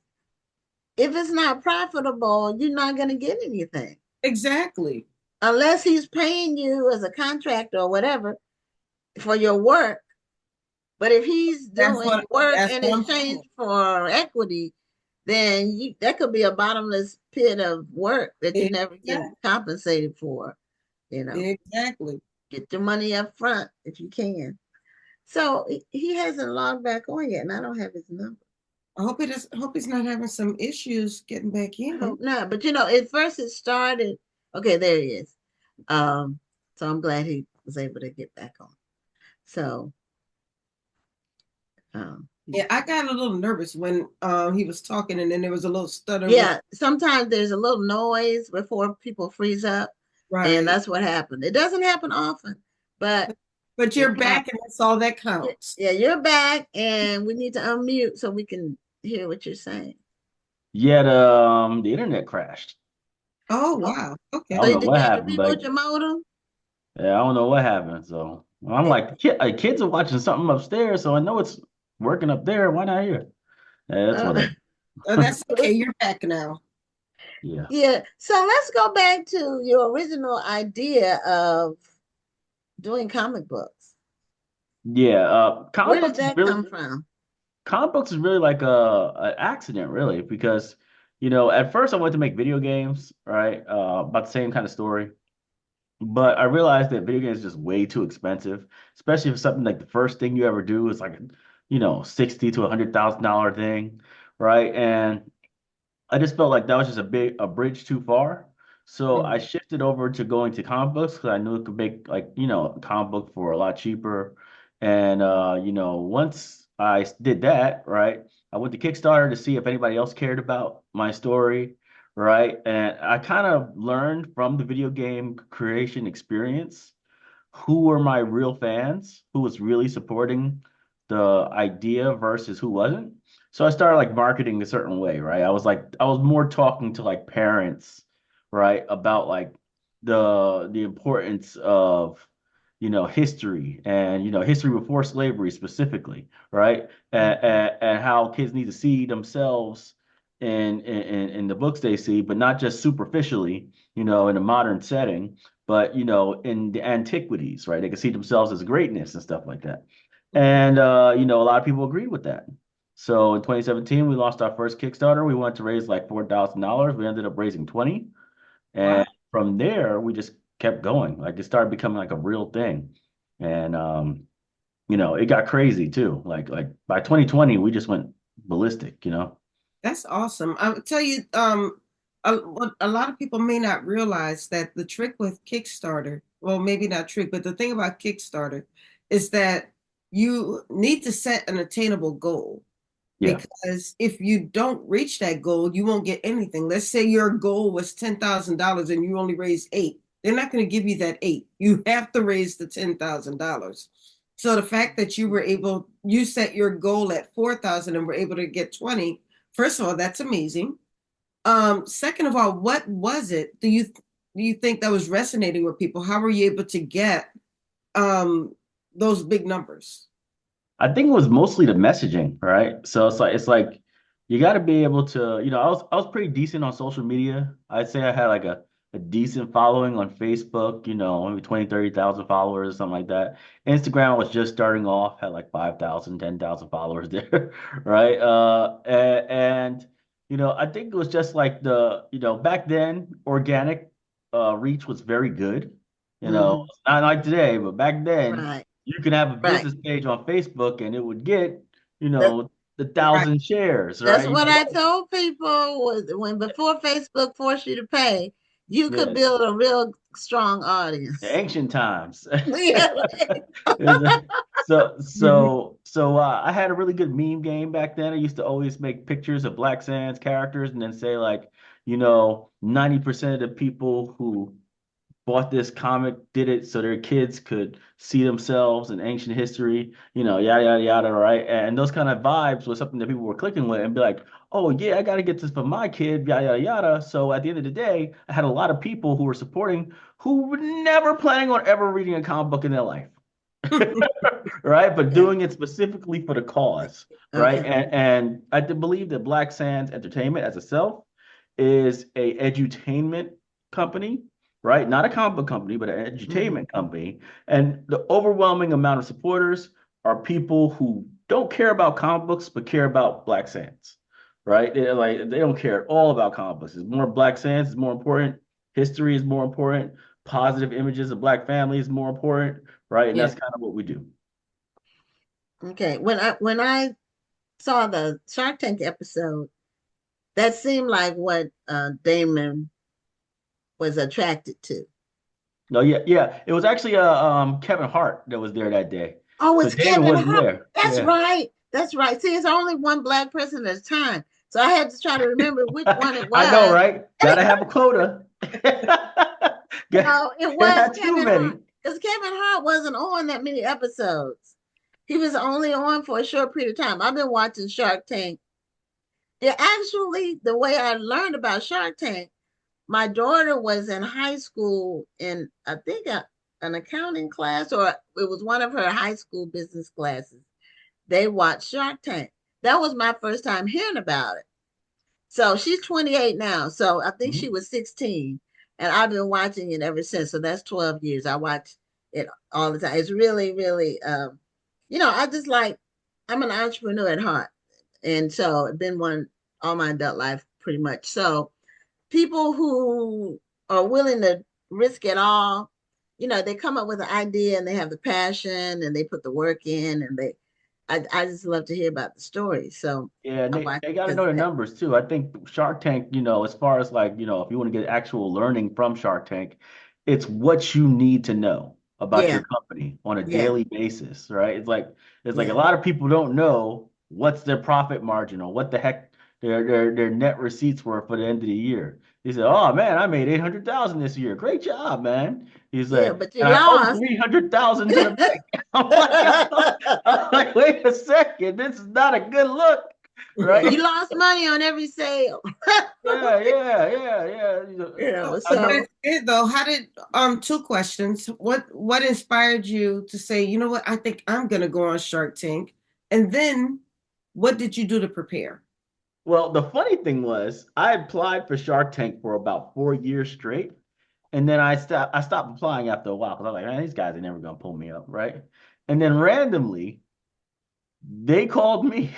if it's not profitable, you're not going to get anything Exactly. unless he's paying you as a contractor or whatever for your work. But if he's That's doing what work that's in what I'm exchange saying. for equity, then that could be a bottomless pit of work that you never get Exactly. compensated for. You know, Exactly. get your money up front if you can. So he hasn't logged back on yet, and I don't have his number. I hope he's not having some issues getting back I in. hope not. But at first it started. Okay, there he is. Um, so I'm glad he was able to get back on. So, Yeah, I got a little nervous when he was talking and then there was a little stutter with yeah, sometimes there's a little noise before people freeze up, and right. that's what happened. It doesn't happen often, but But it you're back happened. and that's all that counts. Yeah, you're back, and we need to unmute so we can hear what you're saying. Yeah, the internet crashed. Oh Oh, wow. I Okay. don't so know did you what have to happened, reboot but your modem? yeah, I don't know what happened. So I'm like, kids are watching something upstairs, so I know it's working up there. Why not here? Yeah, that's Uh, whatever. Oh, that's okay. You're back now. Yeah. yeah. So let's go back to your original idea of doing comic books. Yeah. Where did that come from? Comic books is really like an accident, really, because at first I wanted to make video games, right? About the same kind of story. But I realized that video games is just way too expensive, especially if something like the first thing you ever do is like, 60 to $100,000 thing, right? And I just felt like that was just a bridge too far. So I shifted over to going to comic books because I knew it could make like, a comic book for a lot cheaper. And once I did that, right, I went to Kickstarter to see if anybody else cared about my story, right? And I kind of learned from the video game creation experience who were my real fans, who was really supporting the idea versus who wasn't. So I started like marketing a certain way, right? I was more talking to like parents, right, about like the importance of history and history before slavery specifically, right? And how kids need to see themselves in the books they see, but not just superficially, in a modern setting, but in the antiquities, right? They can see themselves as greatness and stuff like that. And a lot of people agreed with that. So in 2017, we launched our first Kickstarter. We wanted to raise like $4,000. We ended up raising 20. Wow. And from there, we just kept going. Like it started becoming like a real thing. And it got crazy too. Like by 2020, we just went ballistic. That's awesome. I'll tell you, what a lot of people may not realize that the trick with Kickstarter, well, maybe not trick, but the thing about Kickstarter is that you need to set an attainable goal. Yeah. Because if you don't reach that goal, you won't get anything. Let's say your goal was $10,000 and you only raised eight. They're not going to give you that eight. You have to raise the $10,000. So the fact that you set your goal at 4,000 and were able to get 20, first of all, that's amazing. Second of all, what was it? Do you think that was resonating with people? How were you able to get those big numbers? I think it was mostly the messaging, right? So it's like you got to be able to, I was pretty decent on social media. I'd say I had like a decent following on Facebook, maybe 20, 30,000 followers, something like that. Instagram was just starting off, had like 5,000, 10,000 followers there, right? I think it was just like back then, organic reach was very good. Mhm. Not like today, but back then Right, you could have a right. business page on Facebook and it would get, That, the Right. 1,000 shares, that's right? You'd be what like, I oh, told people was when before Facebook forced you to pay, you could yeah, build a real strong the audience. ancient times. Yeah. So I had a really good meme game back then. I used to always make pictures of Black Sands characters and then say like, 90% of the people who bought this comic, did it so their kids could see themselves in ancient history, yada yada yada, right? And those kind of vibes was something that people were clicking with and be like, oh yeah, I got to get this for my kid, yada yada yada. So at the end of the day, I had a lot of people who were supporting who were never planning on ever reading a comic book in their life. Right? But Okay. doing it specifically for the cause, right? Okay. And I do believe that Black Sands Entertainment as itself is a edutainment company, right? Not a comic book company, but an Mhm. edutainment company. And the overwhelming amount of supporters are people who don't care about comic books, but care about Black Sands, right? They don't care at all about comic books. It's more Black Sands is more important. History is more important. Positive images of Black families is more important, right? And Yeah. that's kind of what we do. Okay. When I saw the Shark Tank episode, that seemed like what Damon was attracted to. No, yeah, yeah. It was actually Kevin Hart that was there that day. Oh, So it's Damon Kevin wasn't Hart. there. That's Yeah. right. That's right. See, it's only one black person at a time. So I had to try to remember which one it I know, was. right? Gotta have a quota. No, it Can't was have too Kevin many. Hart. Because Kevin Hart wasn't on that many episodes. He was only on for a short period of time. I've been watching Shark Tank. Yeah, actually, the way I learned about Shark Tank, my daughter was in high school in, I think, an accounting class, or it was one of her high school business classes. They watched Shark Tank. That was my first time hearing about it. So she's 28 now. So I think she Mhm. was 16. And I've been watching it ever since. So that's 12 years. I watch it all the time. It's really, really, I just like, I'm an entrepreneur at heart. And so I've been one all my adult life pretty much. So people who are willing to risk it all, they come up with an idea and they have the passion and they put the work in and I just love to hear about the story. So Yeah, and I they, watch they it got to because know of the that. numbers too. I think Shark Tank, as far as like, if you want to get actual learning from Shark Tank, it's what you need to know about your Yeah, company on a yeah, daily basis, right? It's like a yeah, lot of people don't know what's their profit margin or what the heck their net receipts were for the end of the year. He said, "Oh man, I made 800,000 this year. Great job, man." He's yeah. like, But you "And I owe lost. 300,000 to the bank." I'm like, wait a second, this is not a good look, Yeah, you right? lost money on every sale. Yeah, yeah, yeah, yeah. You know, So, but so it's good though. How did two questions. What inspired you to say, you know what, I think I'm gonna go on Shark Tank? And then what did you do to prepare? Well, the funny thing was, I applied for Shark Tank for about 4 years straight, and then I stopped applying after a while because I was like, man, these guys are never gonna pull me up, right? And then randomly, they called me.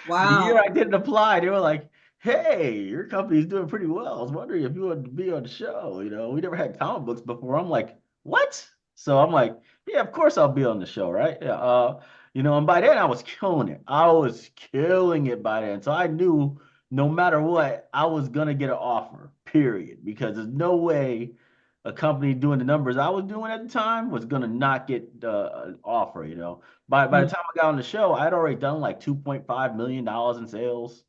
The year Wow. I didn't apply, they were like, "Hey, your company's doing pretty well. I was wondering if you wanted to be on the show. We never had comic books before." I'm like, "What?" So I'm like, "Yeah, of course I'll be on the show, right?" Yeah. And by then I was killing it. I was killing it by then. So I knew no matter what, I was gonna get an offer, period. Because there's no way a company doing the numbers I was doing at the time was gonna not get an offer. By the Mm, time I got on the show, I had already done like $2.5 million in sales,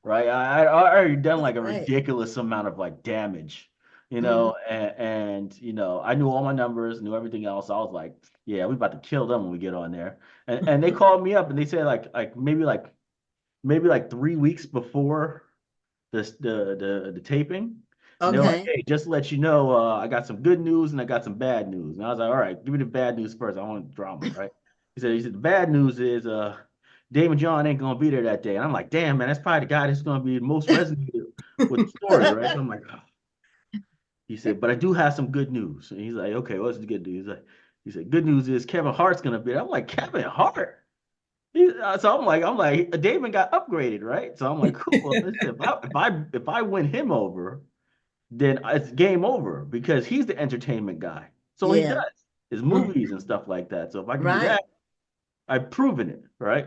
right? I already done that's like a great. ridiculous amount of like damage, Hmm. and I knew all my numbers, knew everything else. I was like, yeah, we about to kill them when we get on there. And they called me up and they said maybe like 3 weeks before the taping. And they're like, Okay. "Hey, just to let you know, I got some good news and I got some bad news." And I was like, "All right, give me the bad news first. I want drama, right?" He said the bad news is Damon John ain't gonna be there that day. And I'm like, "Damn, man, that's probably the guy that's gonna be the most resonated with the story, right?" So I'm like, "Oh." He said, "But I do have some good news." And he's like, "Okay, what's the good news?" He said, "Good news is Kevin Hart's gonna be there." I'm like, "Kevin Hart?" So I'm like, Damon got upgraded, right? So I'm like, cool. Well, listen, if I win him over, then it's game over because he's the entertainment guy. So he Yeah. does his mm. movies and stuff like that. So if I can do Right. that, I've proven it, right?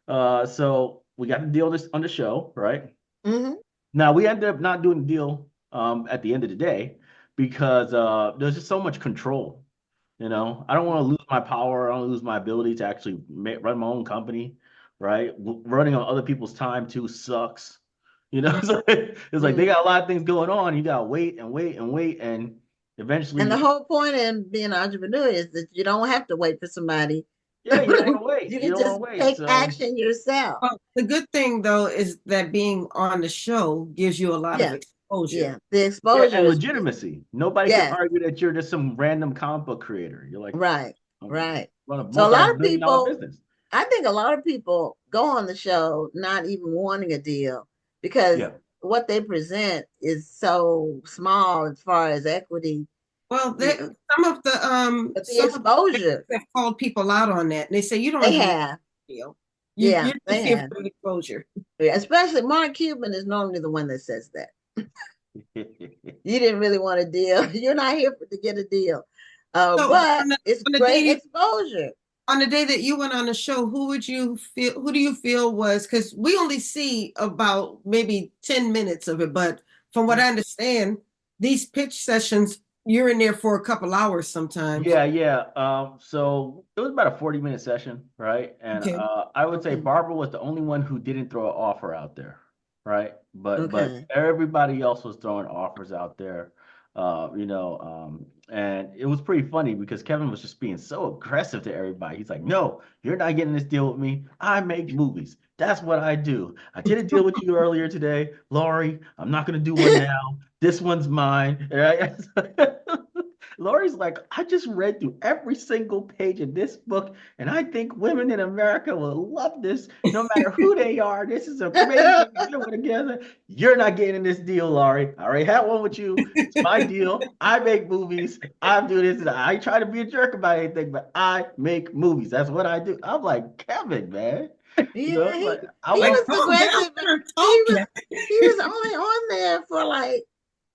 So we got the deal on the show, right? Hmm. Now we ended up not doing the deal at the end of the day because there's just so much control. I don't want to lose my power. I don't lose my ability to actually run my own company, right? Running on other people's time too sucks. So it's like they Mm. got a lot of things going on. You gotta wait and wait and wait, and And the eventually, whole point in being an entrepreneur is that you don't have to wait for somebody. yeah, you don't want to wait. You You can don't just want to wait. take So action yourself. Well, the good thing though is that being on the show gives you a lot of Yeah. exposure. Yeah. The yeah, exposure and is great. legitimacy. Nobody can Yes. argue that you're just some random comic book creator. You're like, Right. um, Right. run a So a lot of multi-billion-dollar people, business. I think a lot of people go on the show not even wanting a deal because Yeah. what they present is so small as far as equity. Well, You, but the some of the exposure have called people out on that, and they say you don't they even need have, a deal. yeah, You're they just here have. for the exposure. Yeah, especially Mark Cuban is normally the one that says that. You didn't really want a deal. You're not here to get a deal. So But it's on the great day exposure. on the day that you went on the show, who do you feel was, because we only see about maybe 10 minutes of it, but from what I understand, these pitch sessions, you're in there for a couple hours sometimes. Yeah, yeah. So it was about a 40-minute session, right? And Okay. I would say Okay. Barbara was the only one who didn't throw an offer out there, right? But Okay. everybody else was throwing offers out there. And it was pretty funny because Kevin was just being so aggressive to everybody. He's like, "No, you're not getting this deal with me. I make movies. That's what I do. I did a deal with you earlier today, Laurie. I'm not gonna do one now. This one's mine." Right? Lori's like, "I just read through every single page of this book, and I think women in America will love this no matter who they are. This is amazing. Together. You're not getting in this deal, Laurie. I already had one with you. It's my deal. I make movies. I do this. And I ain't trying to be a jerk about anything, but I make movies. That's what I do." I'm like, Kevin, man. Yeah, he Like I he was, Like, was calm down, aggressive, but start he was talking. he was only on there for like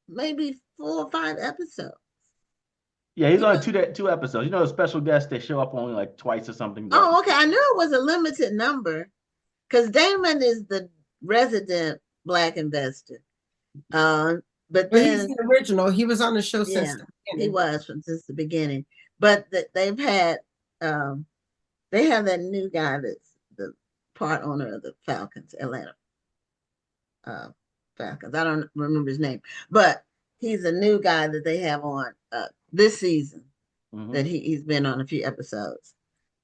maybe 4 or 5 episodes. Yeah, he's only two episodes. You know, the special guests they show up only like twice or something. But Oh, okay. I knew it was a limited number because Damon is the resident black investor. Uh, but But he's then, the original. He was on the show since yeah, the he beginning. was since the beginning. But they've had, um, they have that new guy that's the part owner of the Falcons, Atlanta uh, Falcons. I don't remember his name, but he's a new guy that they have on this season. That Mhm. he's been on a few episodes.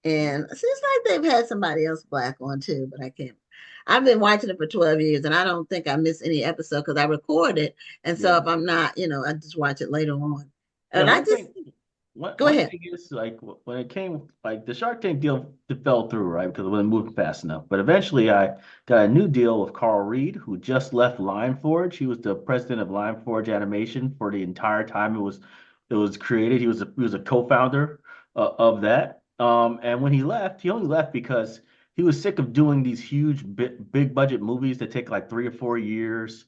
And it seems like they've had somebody else black on too, but I can't. I've been watching it for 12 years and I don't think I miss any episode because I record it. And so Yeah. if I'm not, I just watch it later on. Yeah, And I just go one ahead. thing is like when it came like the Shark Tank deal fell through, right? Because it wasn't moving fast enough. But eventually I got a new deal with Carl Reed, who just left Lion Forge. He was the president of Lion Forge Animation for the entire time it was created. He was a co-founder of that. And when he left, he only left because he was sick of doing these huge big budget movies that take like 3 or 4 years,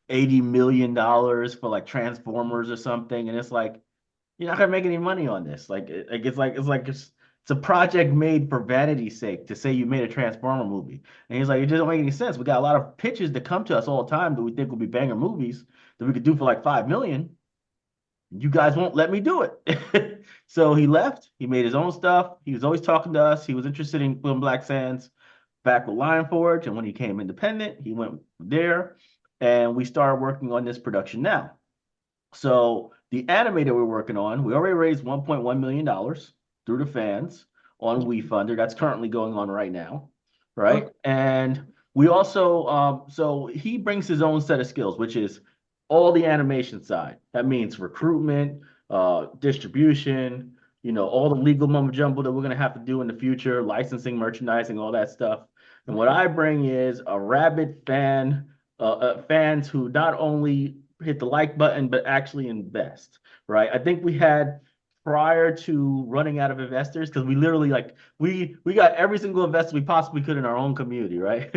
$80 million for like Transformers or something. And it's like you're not gonna make any money on this. It's a project made for vanity's sake to say you made a Transformer movie. And he's like, it just don't make any sense. We got a lot of pitches that come to us all the time that we think will be banger movies that we could do for like 5 million. You guys won't let me do it. So he left. He made his own stuff. He was always talking to us. He was interested in Film Black Sands back with Lion Forge. And when he came independent, he went there. And we started working on this production now. So the anime that we're working on, we already raised $1.1 million through the fans on WeFunder. That's currently going on right now, right? Okay. And we also, so he brings his own set of skills, which is all the animation side. That means recruitment, distribution, all the legal mumbo jumbo that we're gonna have to do in the future, licensing, merchandising, all that stuff. And what I bring is a rabid fans who not only hit the like button, but actually invest, right? I think we had prior to running out of investors, because we literally like we got every single investor we possibly could in our own community, right?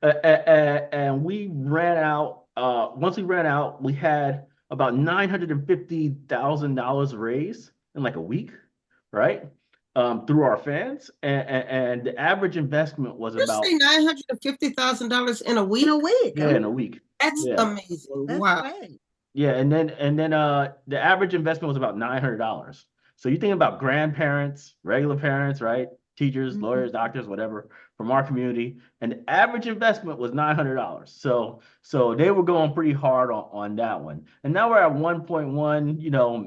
And we ran out. Once we ran out, we had about $950,000 raised in like a week, right? Through our fans, and the average investment was You about say $950,000 in a In week? a week. yeah in a week. That's Yeah. amazing. That's Wow. great. Yeah, and then the average investment was about $900. So you think about grandparents, regular parents, right? Teachers, Mhm. lawyers, doctors, whatever, from our community, and the average investment was $900. So they were going pretty hard on that one. And now we're at 1.1,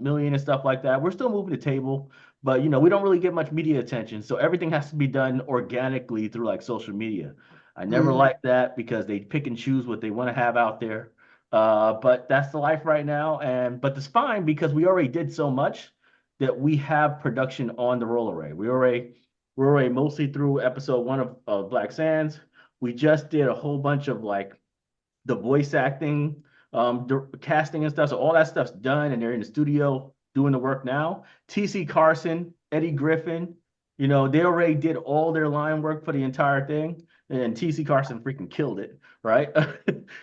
million and stuff like that. We're still moving the table, but we don't really get much media attention. So everything has to be done organically through like social media. I never Mhm. liked that because they pick and choose what they want to have out there. But that's the life right now. But it's fine because we already did so much that we have production on the roll array. We're already mostly through episode 1 of Black Sands. We just did a whole bunch of like the voice acting, casting and stuff. So all that stuff's done, and they're in the studio doing the work now. TC Carson, Eddie Griffin, they already did all their line work for the entire thing, and TC Carson freaking killed it, right?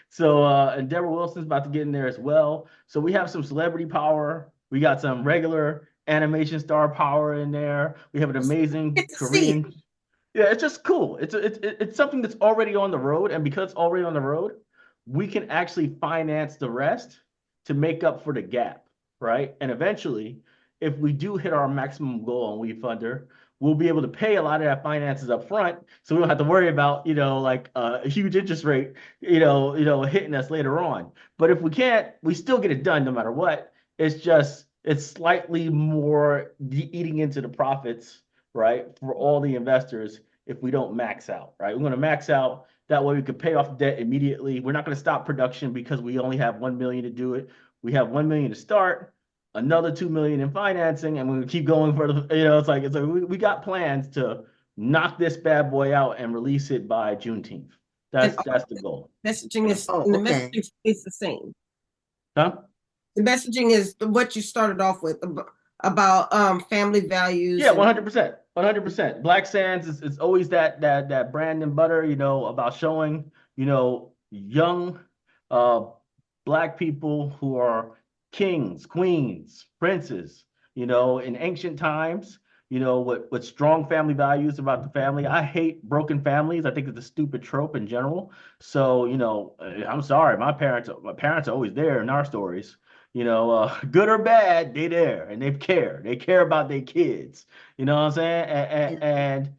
So and Deborah Wilson's about to get in there as well. So we have some celebrity power. We got some regular animation star power in there. We have an amazing Get to see it. Korean. Yeah, it's just cool. It's something that's already on the road, and because it's already on the road, we can actually finance the rest to make up for the gap, right? And eventually, if we do hit our maximum goal on WeFunder, we'll be able to pay a lot of that finances up front, so we don't have to worry about, like a huge interest rate, hitting us later on. But if we can't, we still get it done no matter what. It's slightly more eating into the profits, right, for all the investors if we don't max out, right? We're going to max out. That way we could pay off the debt immediately. We're not going to stop production because we only have 1 million to do it. We have 1 million to start, another 2 million in financing, and we're going to keep going for it's like we got plans to knock this bad boy out and release it by Juneteenth. And That's the goal. messaging is, Oh, and the okay. messaging is the same. Huh? The messaging is what you started off with about family values. Yeah, and 100%. 100%. Black Sands is always that brand and butter, about showing, young uh black people who are kings, queens, princes, In ancient times, with strong family values about the family. I hate broken families. I think it's a stupid trope in general. So, I'm sorry, my parents are always there in our stories. Good or bad, they there and they care. They care about their kids. You know what I'm saying?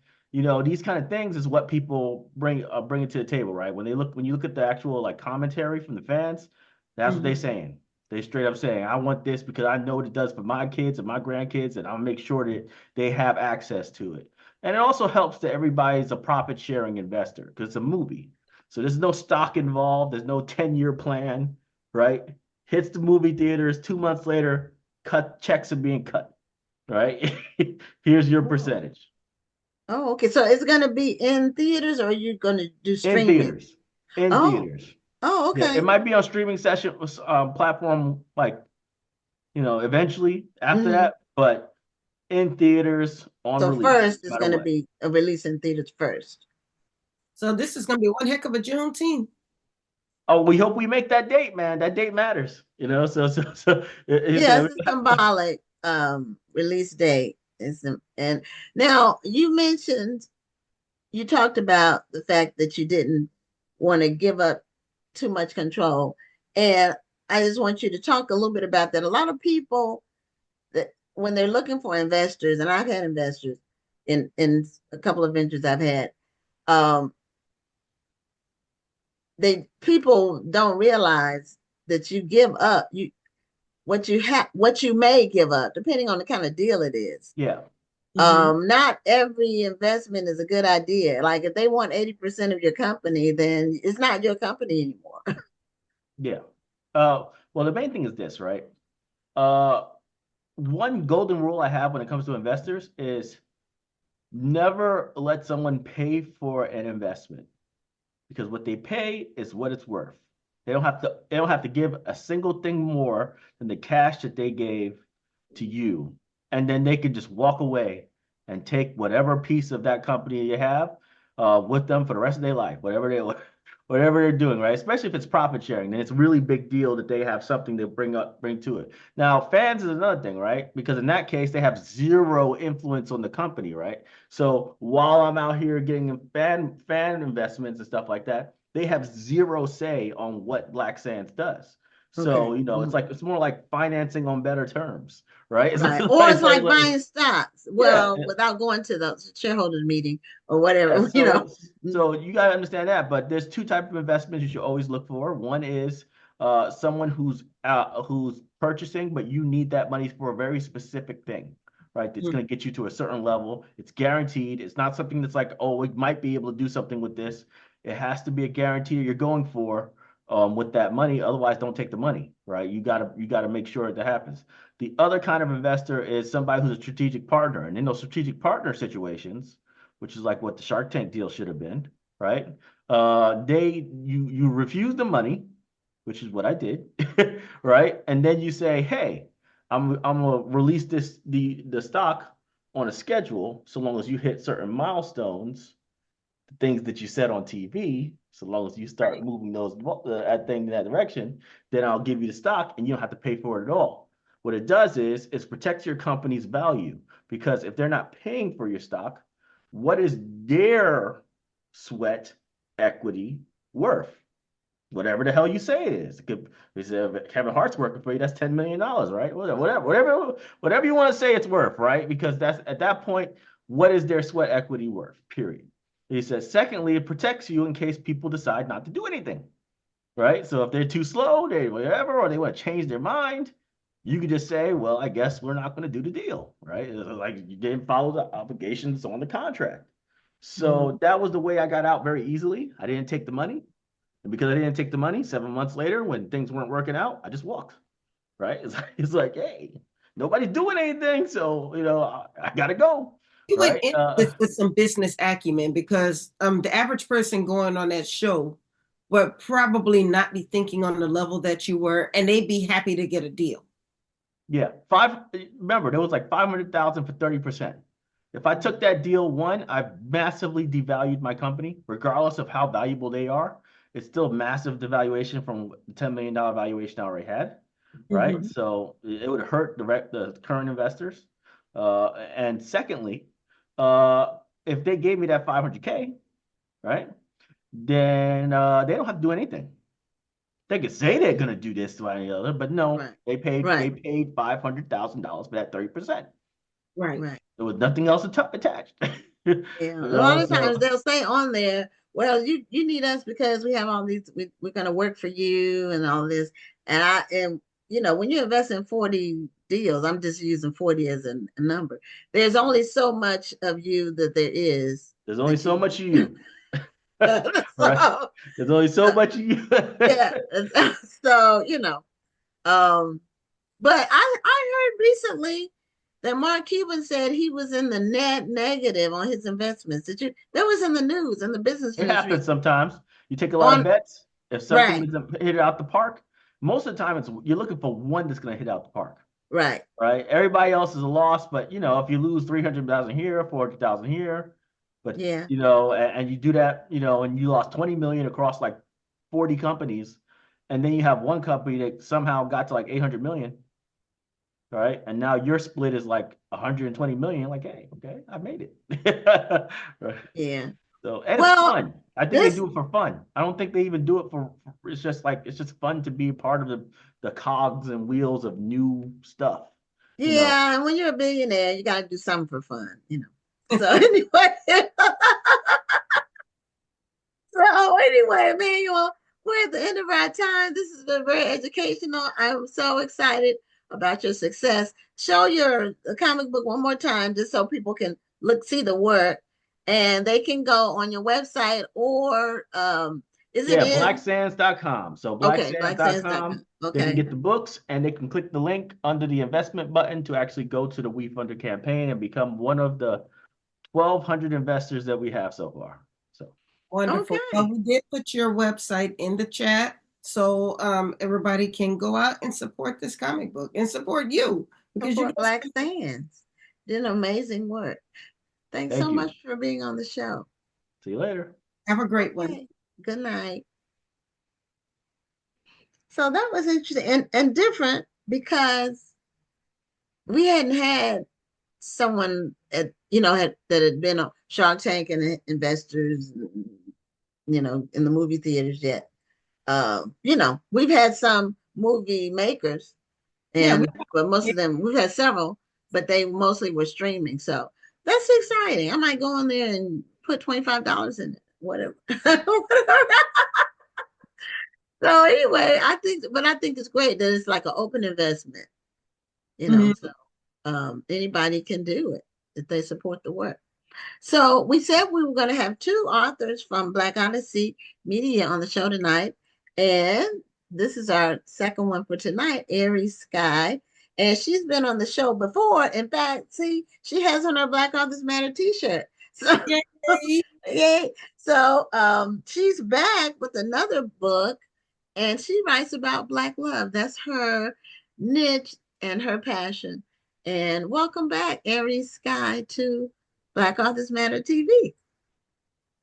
These kind of things is what people bring it to the table, right? When you look at the actual like commentary from the fans, that's what they're saying. They straight up saying, I want this because I know what it does for my kids and my grandkids, and I'll make sure that they have access to it. And it also helps that everybody's a profit sharing investor because it's a movie. So there's no stock involved, there's no 10-year plan, right? Hits the movie theaters 2 months later, checks are being cut, right? Here's your percentage. Oh, okay. So it's gonna be in theaters, or are you gonna do In streaming? theaters. In Oh, theaters. oh, Yeah, it okay. might be on streaming session platform like eventually after Hmm. that, but in theaters on So release, first no is matter gonna what. be a release in theaters first. So this is going to be one heck of a Juneteenth. Oh, we hope we make that date, man. That date matters, So Yes, it's symbolic release date. And now you talked about the fact that you didn't want to give up too much control. And I just want you to talk a little bit about that. A lot of people that when they're looking for investors, and I've had investors in a couple of ventures I've had, um, people don't realize that you give up what you may give up, depending on the kind of deal it is. yeah, Not every investment is a good idea. Like if they want 80% of your company, then it's not your company anymore. yeah. Well, the main thing is this, right? Uh, one golden rule I have when it comes to investors is never let someone pay for an investment because what they pay is what it's worth. They don't have to give a single thing more than the cash that they gave to you. And then they can just walk away and take whatever piece of that company you have with them for the rest of their life, whatever they're doing, right? Especially if it's profit sharing, then it's a really big deal that they have something to bring to it. Now, fans is another thing, right? Because in that case, they have zero influence on the company, right? So while I'm out here getting fan investments and stuff like that, they have zero say on what Black Sands does. Okay. So, it's more like financing on better terms, right? It's Right. like, Or it's like, like like buying stocks. yeah, Well, without going to the shareholders meeting or yeah, whatever, so Mm, so you gotta understand that, but there's two types of investments you should always look for. One is someone who's purchasing, but you need that money for a very specific thing, right? That's mm, gonna get you to a certain level. It's guaranteed. It's not something that's like, oh, we might be able to do something with this. It has to be a guarantee you're going for with that money. Otherwise, don't take the money, right? You gotta make sure that happens. The other kind of investor is somebody who's a strategic partner, and in those strategic partner situations which is like what the Shark Tank deal should have been, right? You refuse the money, which is what I did, right? And then you say, hey, I'm gonna release the stock on a schedule so long as you hit certain milestones, the things that you said on TV, so long as you start right. moving that thing in that direction, then I'll give you the stock and you don't have to pay for it at all. What it does is it protects your company's value because if they're not paying for your stock, what is their sweat equity worth? Whatever the hell you say it is. Kevin Hart's working for you, that's $10 million, right? Whatever you want to say it's worth, right? Because that's at that point, what is their sweat equity worth? Period. He says, secondly, it protects you in case people decide not to do anything, right? So if they're too slow, they whatever, or they want to change their mind, you can just say, well, I guess we're not going to do the deal, right? Like you didn't follow the obligations on the contract. Mhm. So that was the way I got out very easily. I didn't take the money. And because I didn't take the money, 7 months later, when things weren't working out, I just walked, right? It's like hey, nobody's doing anything. So, I got to go, You went right? in with some business acumen because the average person going on that show would probably not be thinking on the level that you were, and they'd be happy to get a deal. Yeah, remember, there was like 500,000 for 30%. If I took that deal, one, I've massively devalued my company, regardless of how valuable they are. It's still massive devaluation from the $10 million valuation I already had. right? Mhm. So it would hurt the current investors. And secondly, if they gave me that 500K, right, then they don't have to do anything. They could say they're gonna do this to any other, but no, Right. they Right. paid $500,000 for that 30%. Right. Right. There was nothing else attached. Yeah. You A lot know, of times so they'll say on there, well, you need us because we have all these, we're gonna work for you and all this. And when you invest in 40 deals, I'm just using 40 as a number. There's only so much of you that there is there's only that so you much of you, right? so There's only so much of you. yeah. So, um but I heard recently that Mark Cuban said he was in the net negative on his investments. That was in the news, in the business It news happens sometimes. You take a lot of on bets. If something right, doesn't hit it out the park, most of the time you're looking for one that's going to hit out the park, right. right? Everybody else is a loss, but if you lose 300,000 here, 400,000 here, but Yeah. and you do that, and you lost 20 million across like 40 companies, and then you have one company that somehow got to like 800 million, right? And now your split is like 120 million. Like, hey, okay, I made it. Right. Yeah. So, and it's Well, fun. I think they this do it for fun. I don't think they even do it it's just fun to be part of the cogs and wheels of new stuff, you know. yeah, and when you're a billionaire, you gotta do something for fun. So anyway, Emmanuel, we're at the end of our time. This has been very educational. I'm so excited about your success. Show your comic book one more time, just so people can see the work, and they can go on your website or is it Yeah, in? blacksands.com. So Okay, blacksands.com. blacksands.com, they can Okay, get the books and they can click the link under the investment button to actually go to the We Funder campaign and become one of the 1,200 investors that we have so far. So Wonderful. Well, okay. we did put your website in the chat so everybody can go out and support this comic book and support you because you Support guys Black Sands. Did amazing work. Thanks so thank you. much for being on the show. See you later. have a great one. Okay. Good night. So that was interesting and different because we hadn't had someone that had been on Shark Tank and investors, in the movie theaters yet. We've had some movie makers, Yeah, but most of them we've had several, but they mostly were streaming. So that's exciting. I might go on there and put $25 in it, whatever. So anyway, I think it's great that it's like an open investment, mhm. so anybody can do it if they support the work. So we said we were going to have two authors from Black Odyssey Media on the show tonight. And this is our second one for tonight, Aries Skye. And she's been on the show before. In fact, see, she has on her Black Authors Matter t-shirt. So Yay. yay. So she's back with another book and she writes about Black love. That's her niche and her passion. And welcome back, Aries Skye, to Black Authors Matter TV.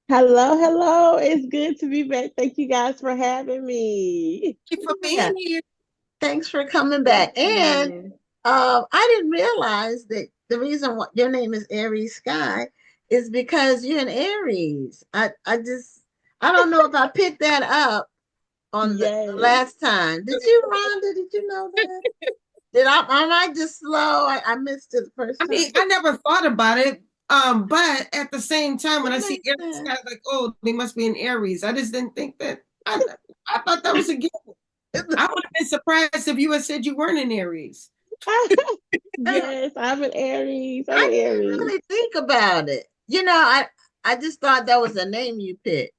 Hello, hello. It's good to be back. Thank you guys for having me. Thank you for Yeah, being here. thanks for coming Thank back. And you. I didn't realize that the reason why your name is Aries Skye is because you're an Aries. I don't know if I picked that up on the Yes. last time. Did you, Rhonda? Did you know that? Am I just slow? I missed it the first I time. mean, I never thought about it. But at the same time, when I That see makes Aries, sense. I was like, oh, they must be an Aries. I just didn't think that. I thought that was a given. I would have been surprised if you had said you weren't an Aries. Yes, I'm an Aries. I'm I an didn't Aries. really think about it. I just thought that was a name you picked,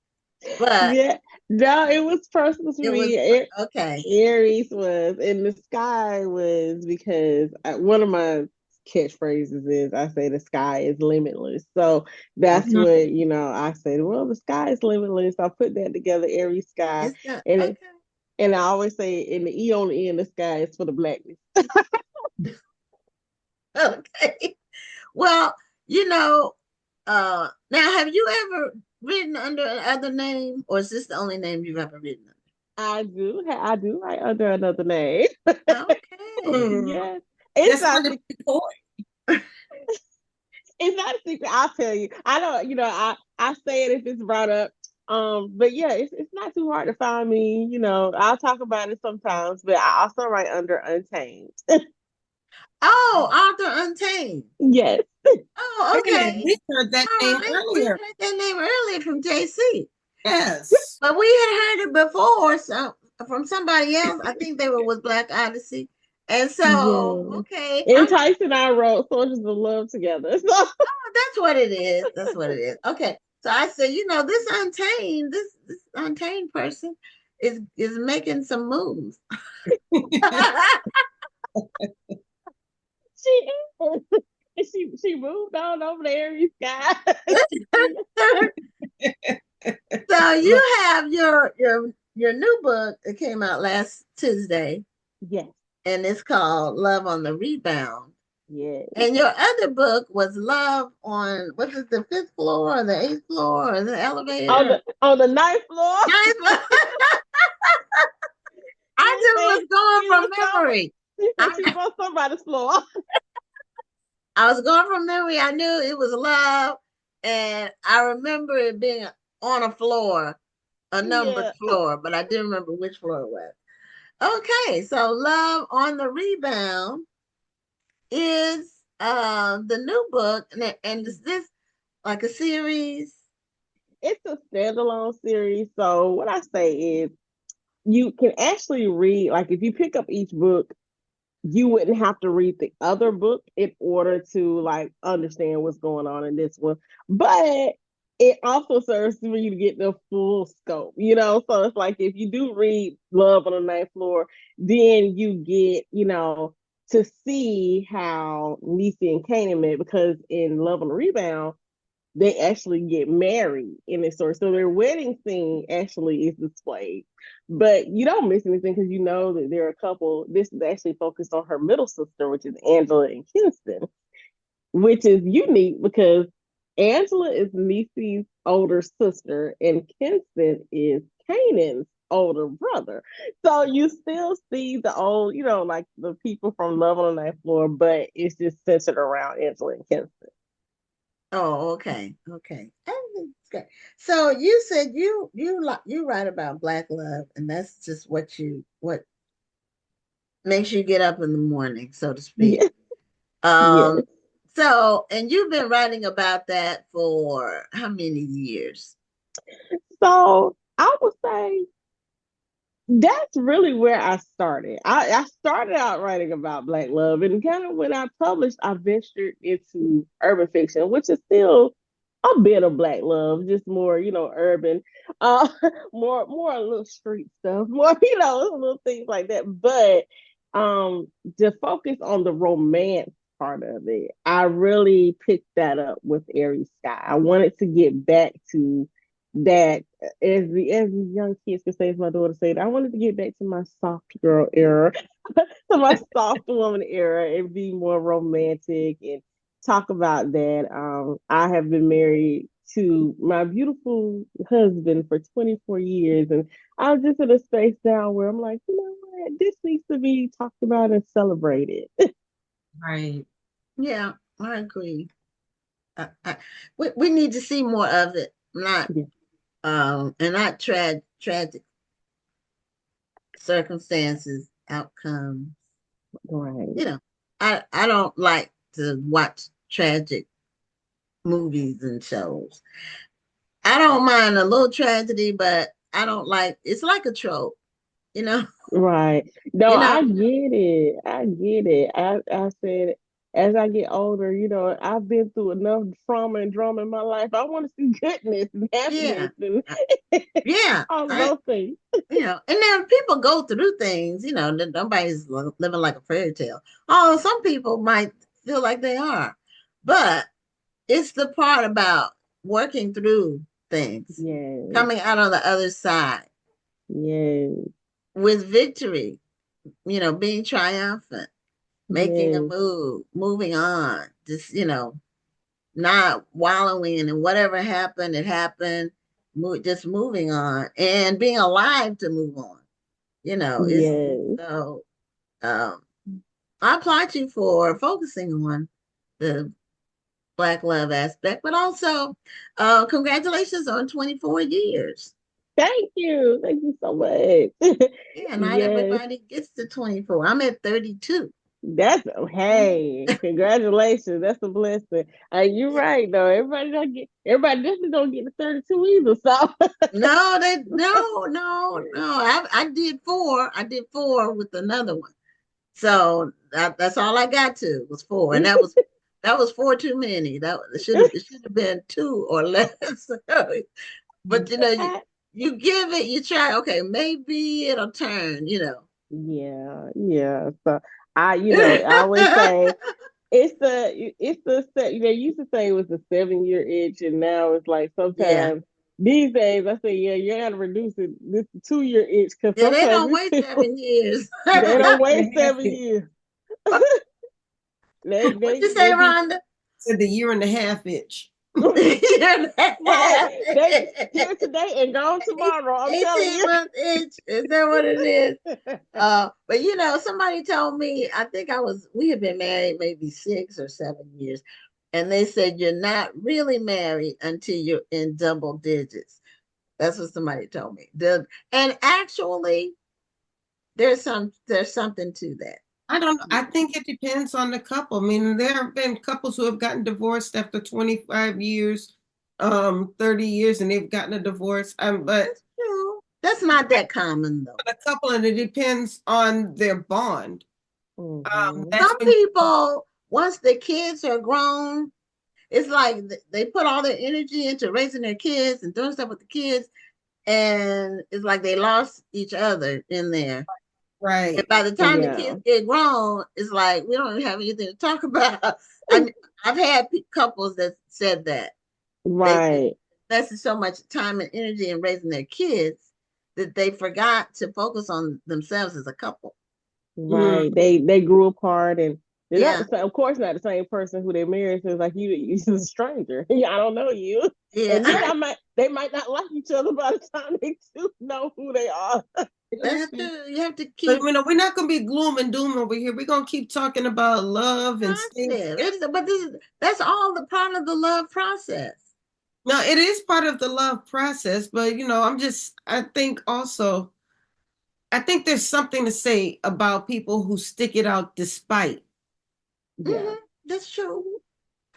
but Yeah. No, it was personal to it was me. okay. Aries was, and the sky was because one of my catchphrases is I say the sky is limitless. So that's Mhm. what, I said, well, the sky is limitless. I put that together, Aries sky. It's the And okay. and I always say in the E on the end, the sky is for the blackness. Okay. Well, now have you ever written under another name, or is this the only name you've ever written under? I do write under another name. Okay. Yes. It's That's not under McCoy. it's not a secret. I'll tell you. I don't, I say it if it's brought up. But yeah, it's not too hard to find me. I'll talk about it sometimes, but I also write under Untamed. Oh, Arthur Untamed. Yes. Oh, Man, okay. we heard that All name right. We earlier. heard that name earlier from JC. Yes. But we had heard it before from somebody else. I think they were with Black Odyssey. And so, Yeah. okay. And Tyson and I wrote Soldiers of Love together. So That's what it is. That's what it is. Okay. So I said, this untamed person is making some moves. she is. She moved on over to Aries Sky. So you have your new book that came out last Tuesday, Yes. and it's called Love on the Rebound. Yes. And your other book was Love on, what is the fifth floor or the eighth floor or the elevator? On the ninth floor. Ninth floor. I just was going from memory. She said she I, was somebody's floor. I was going from memory. I knew it was love, and I remember it being on a floor, a numbered Yeah. floor, but I didn't remember which floor it was. Okay, so Love on the Rebound is the new book, and is this like a series? It's a standalone series. So what I say is you can actually read, like if you pick up each book, you wouldn't have to read the other book in order to like understand what's going on in this one. But it also serves for you to get the full scope. So it's like if you do read Love on the Ninth Floor, then you get, to see how Nisi and Kanan met, because in Love on the Rebound, they actually get married in this story. So their wedding scene actually is displayed. But you don't miss anything because you know that they're a couple. This is actually focused on her middle sister, which is Angela and Kinston, which is unique because Angela is Nisi's older sister and Kinston is Kanan's older brother. So you still see the old, like the people from Love on the Ninth Floor, but it's just centered around Angela and Kinston. Oh, okay, okay. Okay. So you said you write about Black love, and that's just what makes you get up in the morning, so to speak. Yeah. Um, Yes. so and you've been writing about that for how many years? So I would say that's really where I started. I started out writing about Black love, and kind of when I published, I ventured into urban fiction, which is still a bit of Black love, just more, urban, uh, more a little street stuff, more, little things like that. But to focus on the romance part of it, I really picked that up with Aries Sky. I wanted to get back to that, as the young kids could say, as my daughter said, I wanted to get back to my soft girl era, to my soft woman era, and be more romantic and talk about that. I have been married to my beautiful husband for 24 years, and I'm just in a space now where I'm like, you know what, this needs to be talked about and celebrated. Right. Yeah, I agree. We need to see more of it, not Yeah. and not tragic circumstances, outcomes. Right. I don't like to watch tragic movies and shows. I don't mind a little tragedy, but I don't like it's like a trope, you know. Right. No, You know, I get it. I get it. I said, as I get older, I've been through enough trauma and drama in my life. I want to see goodness and yeah. happiness and Yeah. all of I those things. and then people go through things, nobody's living like a fairy tale. Oh, some people might feel like they are, but it's the part about working through things, Yes. coming out on the other side Yes. with victory, being triumphant, making a Yes. move, moving on, just, not wallowing in whatever happened, it happened, just moving on and being alive to move on. It's Yes. so um I applaud you for focusing on the Black love aspect, but also congratulations on 24 years. Thank you. Thank you so much. Yeah, not Yes. everybody gets to 24. I'm at 32. That's Mhm. hey, congratulations. That's a blessing. You're right though. Everybody definitely don't get to 32 either. So No, no. I did four. I did four with another one. So that's all I got to was four, and that was four too many. That it should have been two or less. But you give it, you try. Okay, maybe it'll turn. yeah, yeah. So I always say they used to say it was a 7 year itch, and now it's like Yeah, sometimes these days I say, yeah, you gotta reduce it. This 2 year itch because yeah. They sometimes don't these wait people 7 years. they don't wait And a half 7 years. They What they you say, they be Rhonda? said the year and a half itch. right. They here today and gone tomorrow. I'm telling 18 you. month itch. Is that what it is? But somebody told me, I think we had been married maybe 6 or 7 years, and they said you're not really married until you're in double digits. That's what somebody told me. And actually, there's something to that. I don't know. I think it depends on the couple. I mean, there have been couples who have gotten divorced after 25 years, 30 years, and they've gotten a divorce. But That's true. That's not that common though. a couple, and it depends on their bond. Mhm. That's Some when people, once the kids are grown, it's like they put all their energy into raising their kids and doing stuff with the kids, and it's like they lost each other in there. And right. by the time the Yeah. kids get grown, it's like we don't even have anything to talk about. I've had couples that said that they Right. invested so much time and energy in raising their kids that they forgot to focus on themselves as a couple. Mhm. Right. They grew apart and they're not Yeah, the same, of course not the same person who they married. So it's like you're a stranger. I don't know you. And yeah, they might not like each other by the time they do know who they are. It that's happens. true. You have to But keep we're not going to be gloom and doom over here. We're going to keep talking about love and staying positive. together. But that's all the part of the love process. No, it is part of the love process, but I think also, I think there's something to say about people who stick it out despite, Yeah. Hmm. That's true.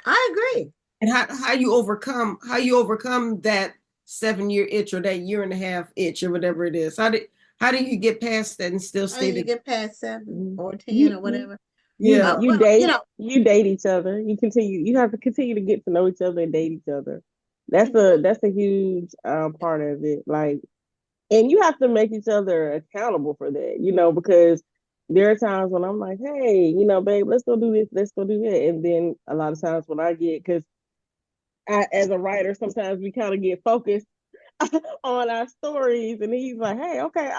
I agree. and how you overcome that 7 year itch or that year and a half itch or whatever it is. How do you get past that and still How do stay you together? get past 7 or 10 or You whatever? Yeah. Well, you date each other. You have to continue to get to know each other and date each other. That's a huge part of it. Like, and you have to make each other accountable for that, because there are times when I'm like, hey, babe, let's go do this, let's go do that. And then a lot of times when I get, because as a writer, sometimes we kind of get focused on our stories, and he's like, "Hey, okay,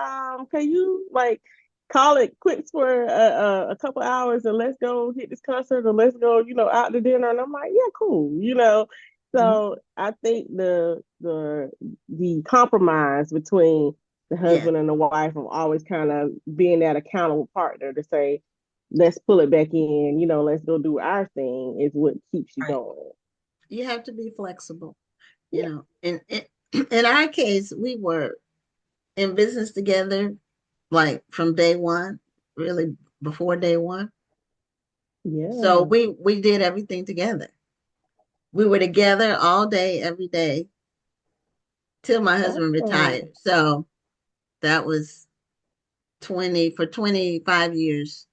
can you like call it quits for a couple hours and let's go hit this concert or let's go, out to dinner?" And I'm like, "Yeah, cool." Mhm. So I think the compromise between the yeah, husband and the wife of always kind of being that accountable partner to say, "Let's pull it back in," let's go do our thing is what keeps you Right. going. you have to be flexible. Yeah, In our case, we were in business together, like from day one, really before day one. So yeah. we did everything together. We were together all day, every day till my husband retired. Oh, So that was 25 years.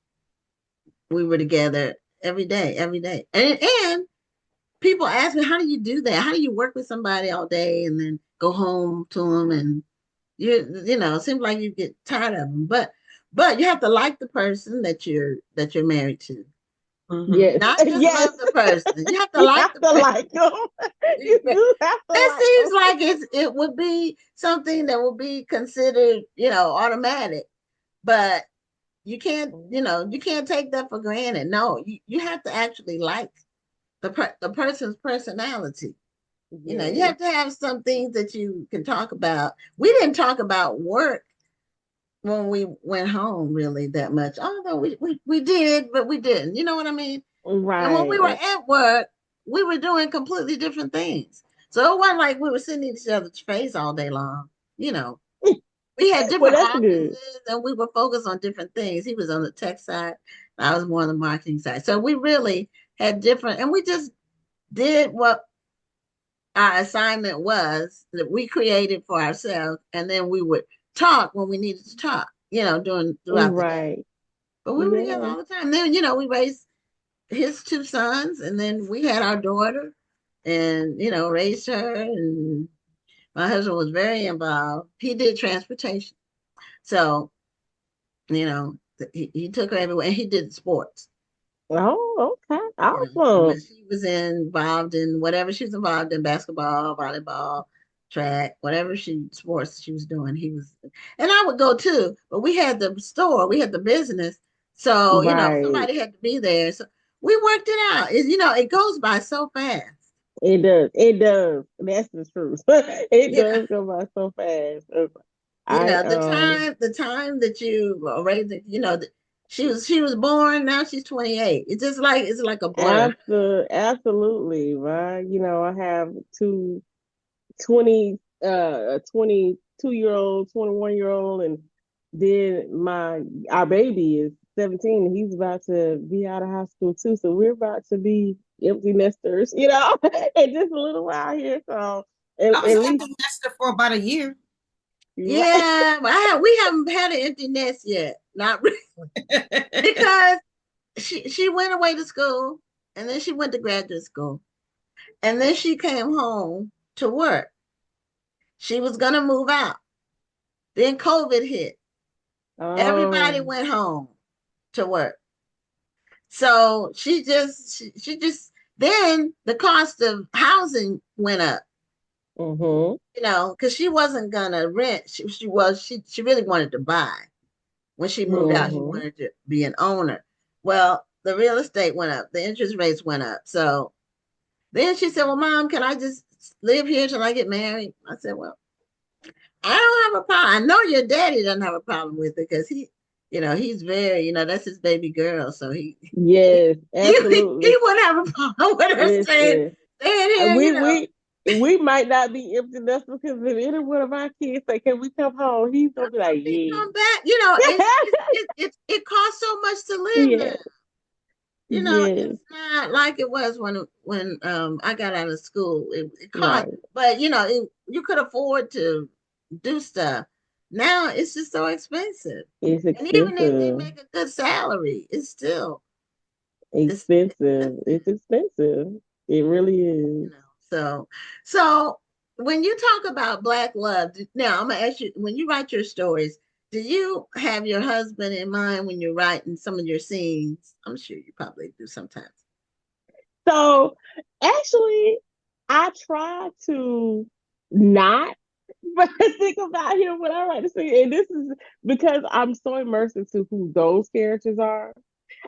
We were together every day, every day. And people ask me, how do you do that? How do you work with somebody all day and then go home to them? And it seems like you get tired of them. But you have to like the person that you're married to. Mhm. yes, Not just yes. love the person. You have to You like have the to person. like them. You do have to That like seems them. like it would be something that would be considered, automatic. But you can't take that for granted. No, you have to actually like the person's personality. You Yes. have to have some things that you can talk about. We didn't talk about work when we went home really that much. Although we did, but we didn't. You know what I mean? And when we were Right. at work, we were doing completely different things. So it wasn't like we were sitting in each other's face all day long. You know, we had Well, different that's good. offices and we were focused on different things. He was on the tech side, I was more on the marketing side. So we really had different, and we just did what our assignment was that we created for ourselves, and then we would talk when we needed to talk, during throughout the day. Right. But we were together Yeah. all the time. Then, we raised his two sons, and then we had our daughter, and raised her. And my husband was very involved. He did transportation, so he took her everywhere. And he did sports. Oh, okay. But Awesome. she was involved in whatever she was involved in, basketball, volleyball, track, whatever sports she was doing, he was. And I would go too, but we had the store, we had the business. So, Right. somebody had to be there. So we worked it out. It goes by so fast. It does. It does. That's the truth. It Yeah. does go by so fast. I The time that you were raised, she was born, now she's 28. It's like a blur. absolutely right. I have two 20 a 22-year-old, 21-year-old, and then our baby is 17. He's about to be out of high school too. So we're about to be empty nesters, in just a little while here. So I was at an least empty nester for about a year. right. Yeah, we haven't had an empty nest yet. Not really. Because she went away to school, and then she went to graduate school, and then she came home to work. She was gonna move out. Then COVID hit. Everybody Oh, went home to work. So she just then the cost of housing went up, mm-hmm, because she wasn't gonna rent. She really wanted to buy. When she moved out, she mm-hmm. wanted to be an owner. Well, the real estate went up, the interest rates went up. So then she said, "Well, Mom, can I just live here till I get married?" I said, "Well, I don't have a problem. I know your daddy doesn't have a problem with it because he's very, that's his baby girl. So he, Yes, he absolutely. wouldn't have a problem with her staying, Listen, staying here, we might not be empty nesters because if any one of our kids say, "Can we come home?" He's Of gonna be like, course he "Yeah." come back. It costs so much to live now. Yeah. Yes. It's not like it was when I got out of school. It cost, Right. but you could afford to do stuff. Now it's just so expensive, It's and even if they expensive. make a good salary, it's still it's Expensive. expensive. It's expensive. It really You is. know, so when you talk about black love, now I'm gonna ask you: when you write your stories, do you have your husband in mind when you're writing some of your scenes? I'm sure you probably do sometimes. So actually, I try to not but think about him when I write the scene. And this is because I'm so immersed into who those characters are.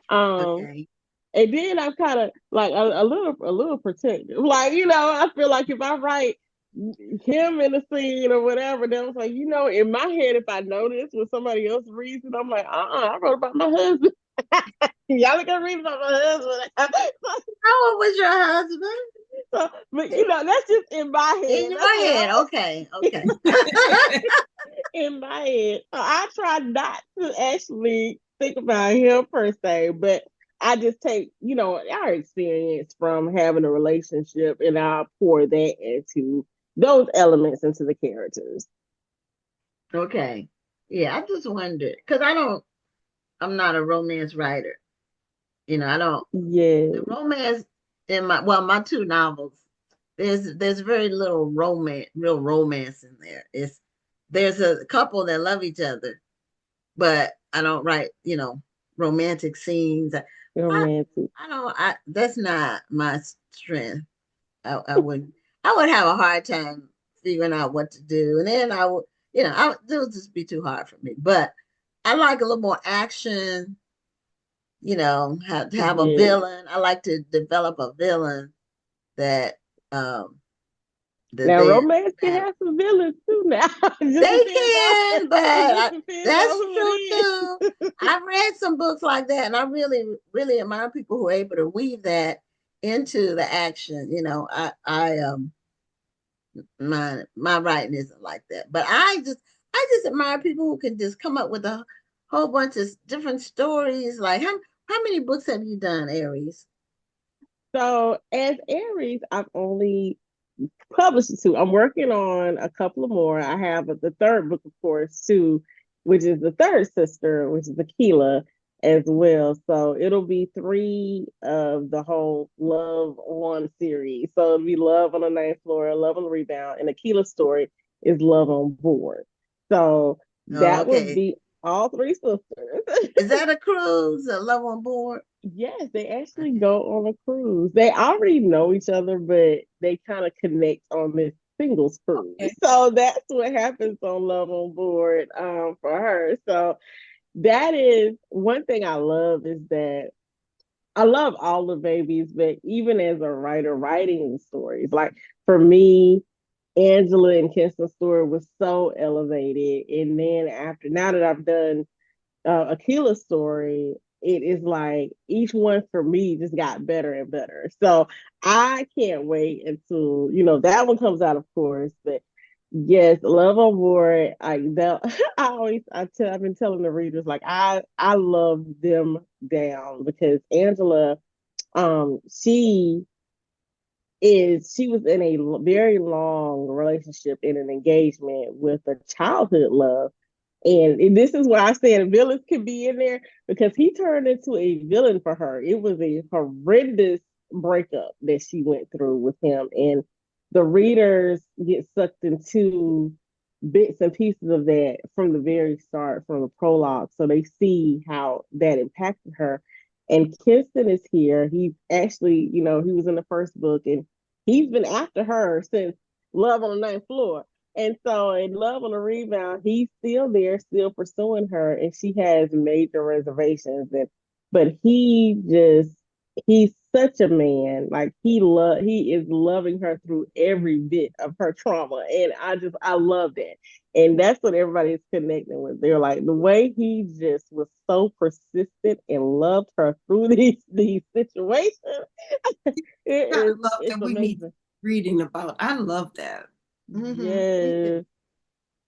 Um, Okay. and then I'm kind of like a little protective. Like, I feel like if I write him in the scene or whatever, then I was like, in my head, if I notice when somebody else reads it, I'm like, I wrote about my husband. Y'all are gonna read about my husband. How old was your husband? But that's just in my In head. That's your what head. Okay. Okay. in my head. So I try not to actually think about him per se, but I just take, our experience from having a relationship and I'll pour that into those elements into the characters. Okay. Yeah, I just wondered because I'm not a romance writer. I don't, the Yes. romance in my two novels, there's very little real romance in there. There's a couple that love each other, but I don't write, romantic scenes. Romantic. I don't, that's not my strength. I would have a hard time figuring out what to do. And then I would, it would just be too hard for me. But I like a little more action, have a Yes. villain. I like to develop a villain that um The Now, they romance can have some villains too. Now, it just they depends on can, but it just depends on that's who true it too. is. I've read some books like that, and I really, really admire people who are able to weave that into the action. My writing isn't like that, but I just admire people who can just come up with a whole bunch of different stories. Like how many books have you done, Aries? So, as Aries, I've only published two. I'm working on a couple of more. I have the third book, of course, too, which is the third sister, which is Aquila as well. So it'll be three of the whole Love on series. So it'll be Love on the Ninth Floor, Love on the Rebound, and Aquila's story is Love on Board. So Oh, that would okay. be all three sisters. Is that a cruise, a love on board? Yes, they actually Okay. go on a cruise. They already know each other, but they kind of connect on this singles cruise. Okay. So that's what happens on Love on Board for her. So that is one thing I love is that I love all the babies, but even as a writer, writing the stories, like for me, Angela and Kinston's story was so elevated. And then now that I've done Akila's story, it is like each one for me just got better and better. So I can't wait until that one comes out, of course. But yes, Love on Board. I've been telling the readers like I love them down because Angela, she was in a very long relationship in an engagement with a childhood love. And this is why I said villains can be in there because he turned into a villain for her. It was a horrendous breakup that she went through with him. And the readers get sucked into bits and pieces of that from the very start, from the prologue. So they see how that impacted her. And Kinston is here. He's actually, he was in the first book and he's been after her since Love on the Ninth Floor. And so in Love on the Rebound, he's still there, still pursuing her, and she has major reservations. But he's such a man. Like he is loving her through every bit of her trauma. And I love that. And that's what everybody's connecting with. They're like the way he just was so persistent and loved her through these situations. I love It's that we need amazing. reading about. I love that. Mm-hmm. We do. Yes.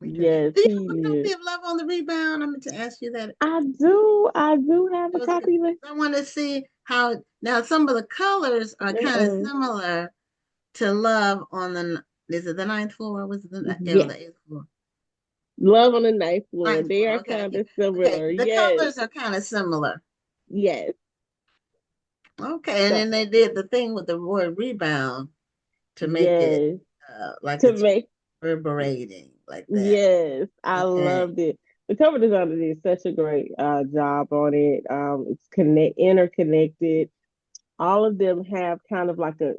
We do. Yes, Do you he have a is. copy of Love on the Rebound? I meant to ask you that. I do have a That was good. copy of it. I want to see how now some of the colors are kind of Uh-uh. similar to Love on the, is it the ninth floor? Was it Yes. the eighth floor? Love on the Ninth Floor. Ninth They floor. are Okay, kind okay. of Okay. similar. The Yes. colors are kind of similar. Yes. Okay. And So then they did the thing with the word rebound to make it yes. like To it's make reverberating like that. yes, I Okay. loved it. The cover designer did such a great job on it. It's interconnected. All of them have kind of like a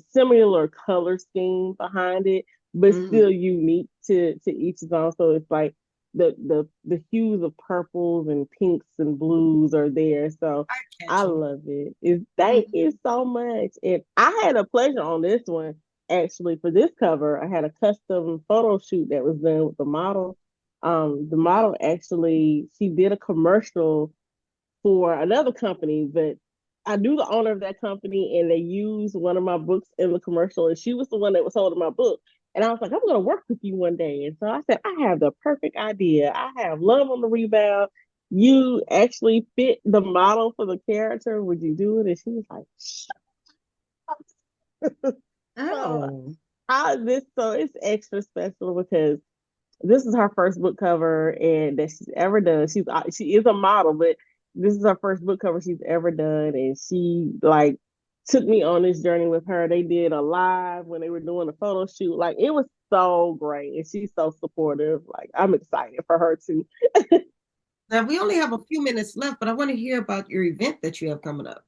similar color scheme behind it, but Mm-hmm. still unique to each zone. So it's like the hues of purples and pinks and blues are there. So I I catch them. love it. Thank Mm-hmm. you so much. And I had a pleasure on this one actually for this cover. I had a custom photo shoot that was done with the model. The model actually she did a commercial for another company, but I knew the owner of that company and they used one of my books in the commercial and she was the one that was holding my book. And I was like, I'm going to work with you one day. And so I said, I have the perfect idea. I have Love on the Rebound. You actually fit the model for the character. Would you do it? And she was like, so Oh. so it's extra special because this is her first book cover and that she's ever done. She is a model, but this is her first book cover she's ever done, and she like took me on this journey with her. They did a live when they were doing a photo shoot. Like it was so great, and she's so supportive. Like I'm excited for her too. Now we only have a few minutes left, but I want to hear about your event that you have coming up.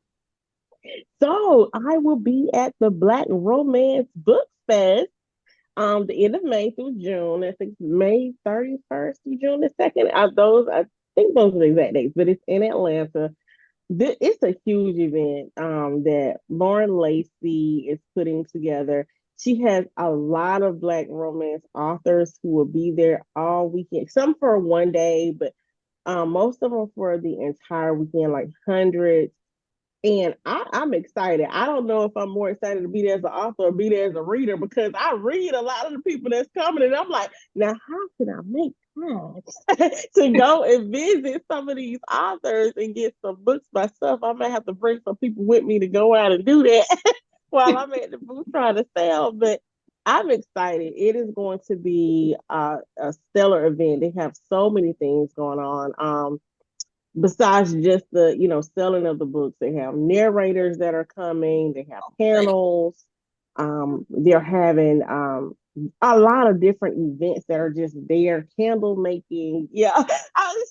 So I will be at the Black Romance Book Fest the end of May through June. I think May 31st to June the 2nd. I think those are the exact dates, but it's in Atlanta. It's a huge event that Lauren Lacey is putting together. She has a lot of Black romance authors who will be there all weekend. Some for one day, but most of them for the entire weekend, like hundreds. And I'm excited. I don't know if I'm more excited to be there as an author or be there as a reader because I read a lot of the people that's coming, and I'm like, now how can I make time to go and visit some of these authors and get some books myself? I might have to bring some people with me to go out and do that while I'm at the booth trying to sell. But I'm excited. It is going to be a stellar event. They have so many things going on. Besides just the selling of the books, they have narrators that are coming, they have panels, they're having a lot of different events that are just there, candle making, there's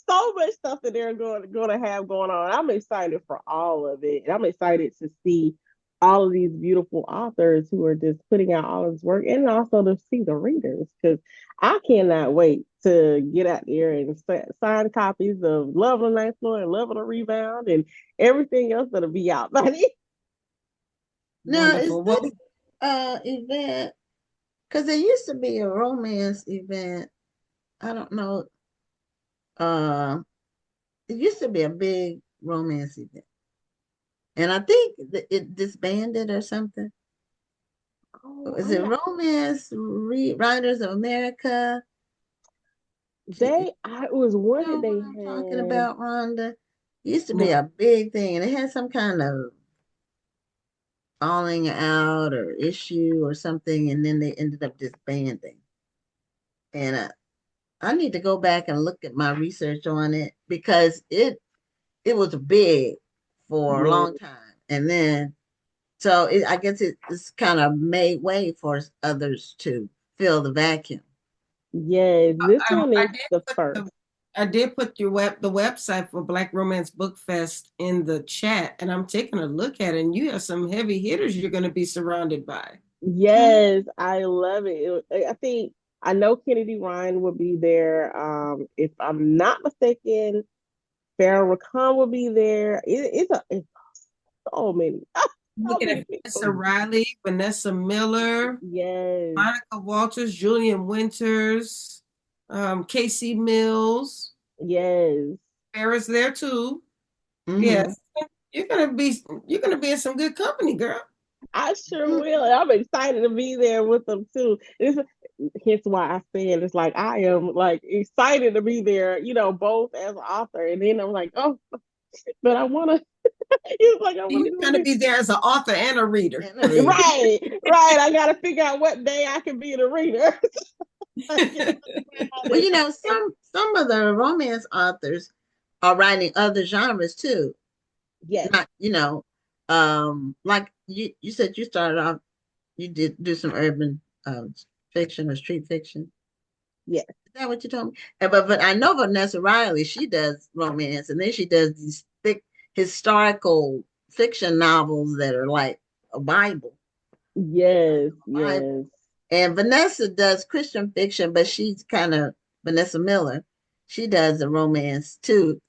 so much stuff that they're going to have going on. I'm excited for all of it, and I'm excited to see all of these beautiful authors who are just putting out all of this work, and also to see the readers, because I cannot wait to get out there and sign copies of Love on the Ninth Floor and Love on the Rebound and everything else that'll be out by then. Now, is Wonderful. this event, because there used to be a romance event. I don't know. It used to be a big romance event, and I think that it disbanded or something. Is it Romance Writers of America? It was one You know that they what I'm talking had. about, Rhonda? It used to be No. a big thing, and it had some kind of falling out or issue or something, and then they ended up disbanding. And I need to go back and look at my research on it because it was big for a Yeah, long time, and then so I guess it's kind of made way for others to fill the vacuum. yes, this one I is did the put first. the I did put the website for Black Romance Book Fest in the chat, and I'm taking a look at it, and you have some heavy hitters you're going to be surrounded by. Yes, I love it. I know Kennedy Ryan will be there. If I'm not mistaken, Farrah Rakan will be there. It's so many, so Looking many at Vanessa people. Riley, Vanessa Miller, Yes, Monica Walters, Julian Winters, Casey Mills. yes. Farrah's there too. Mm-hmm. Yes, you're gonna be in some good company, girl. I sure will. I'm excited to be there with them too. Hence why I said it's like I am like excited to be there, both as an author, and then I'm like, oh, but I want to. It's like I want You're to go gonna be there as an author and a reader. And a there. reader. Right, right. I got to figure out what day I can be the reader. Well, some of the romance authors are writing other genres too. Yes, Not, like you said you started off, you did do some urban fiction or street fiction. yes, Is that what you told me? But I know Vanessa Riley, she does romance, and then she does these thick historical fiction novels that are like a Bible. yes, Bible. yes. And Vanessa does Christian fiction, but she's kind of Vanessa Miller. She does a romance too.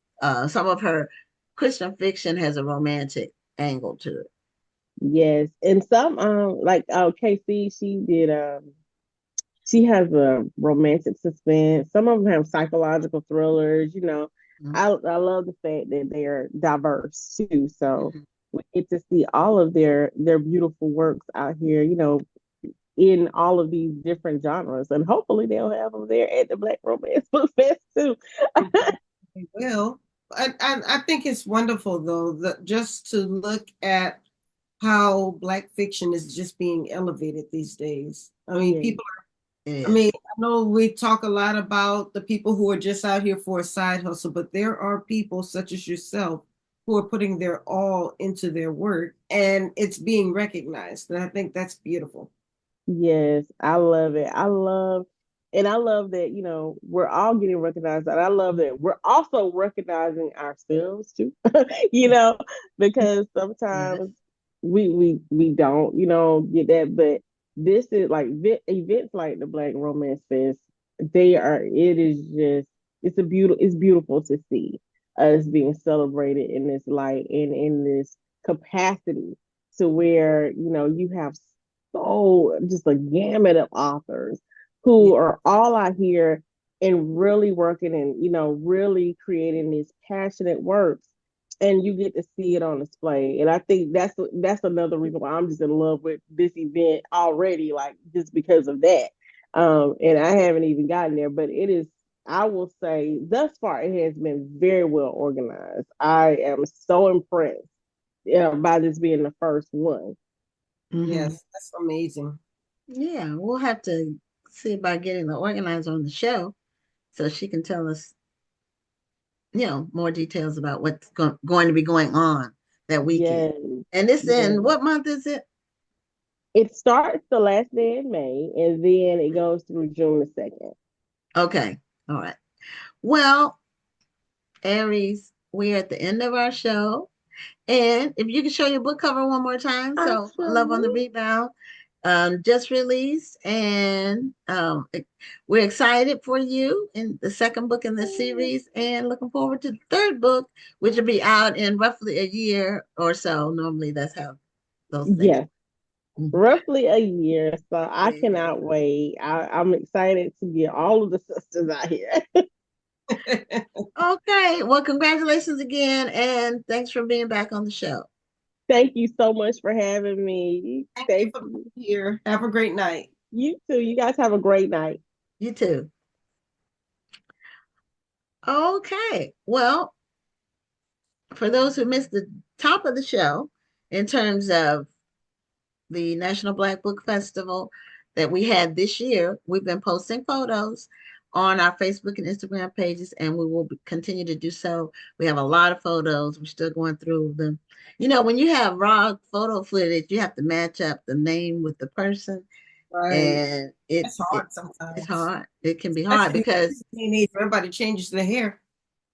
Some of her Christian fiction has a romantic angle to it. Yes, and some like KC, she has a romantic suspense. Some of them have psychological thrillers. Mm-hmm. I love the fact that they are diverse too. So Mm-hmm. we get to see all of their beautiful works out here. In all of these different genres, and hopefully they'll have them there at the Black Romance Book Fest too. Well, I think it's wonderful though that just to look at how Black fiction is just being elevated these days. I mean, Yeah, people. I Yeah. mean, I know we talk a lot about the people who are just out here for a side hustle, but there are people such as yourself who are putting their all into their work, and it's being recognized. And I think that's beautiful. yes, I love it. I love that, we're all getting recognized. And I love that we're also recognizing ourselves too, you know, because Yes. sometimes we don't, get that. But this is like events like the Black Romance Fest, it is just, it's beautiful to see us being celebrated in this light and in this capacity to where, you have just a gamut of authors who Yeah. are all out here and really working and, really creating these passionate works. And you get to see it on display. And I think that's another reason why I'm just in love with this event already, like just because of that. And I haven't even gotten there, but it is, I will say, thus far, it has been very well organized. I am so impressed, by this being the first one. Mhm. Yes, that's amazing. Yeah, we'll have to see about getting the organizer on the show so she can tell us, more details about what's going to be going on that weekend. Yes, And this yes. in what month is it? It starts the last day in May, and then it goes through June the 2nd. Okay. All right. Well, Aries, we're at the end of our show. And if you can show your book cover one more time. So, Love on the Absolutely. Rebound, just released. And we're excited for you in the second book in the series and looking forward to the third book, which will be out in roughly a year or so. Normally, that's how those things. Yes, Mhm. roughly a year. So I Yeah. cannot wait. I'm excited to get all of the sisters out here. Okay. Well, congratulations again. And thanks for being back on the show. Thank you so much for having me. Thank you Thank for you. being here. Have a great night. You too. You guys have a great night. You too. Okay. Well, for those who missed the top of the show, in terms of the National Black Book Festival that we had this year, we've been posting photos on our Facebook and Instagram pages, and we will continue to do so. We have a lot of photos. We're still going through them. When you have raw photo footage, you have to match up the name with the person, Right. and it, That's it hard it's sometimes. hard. It can be hard Especially in because this day and age, everybody changes their hair.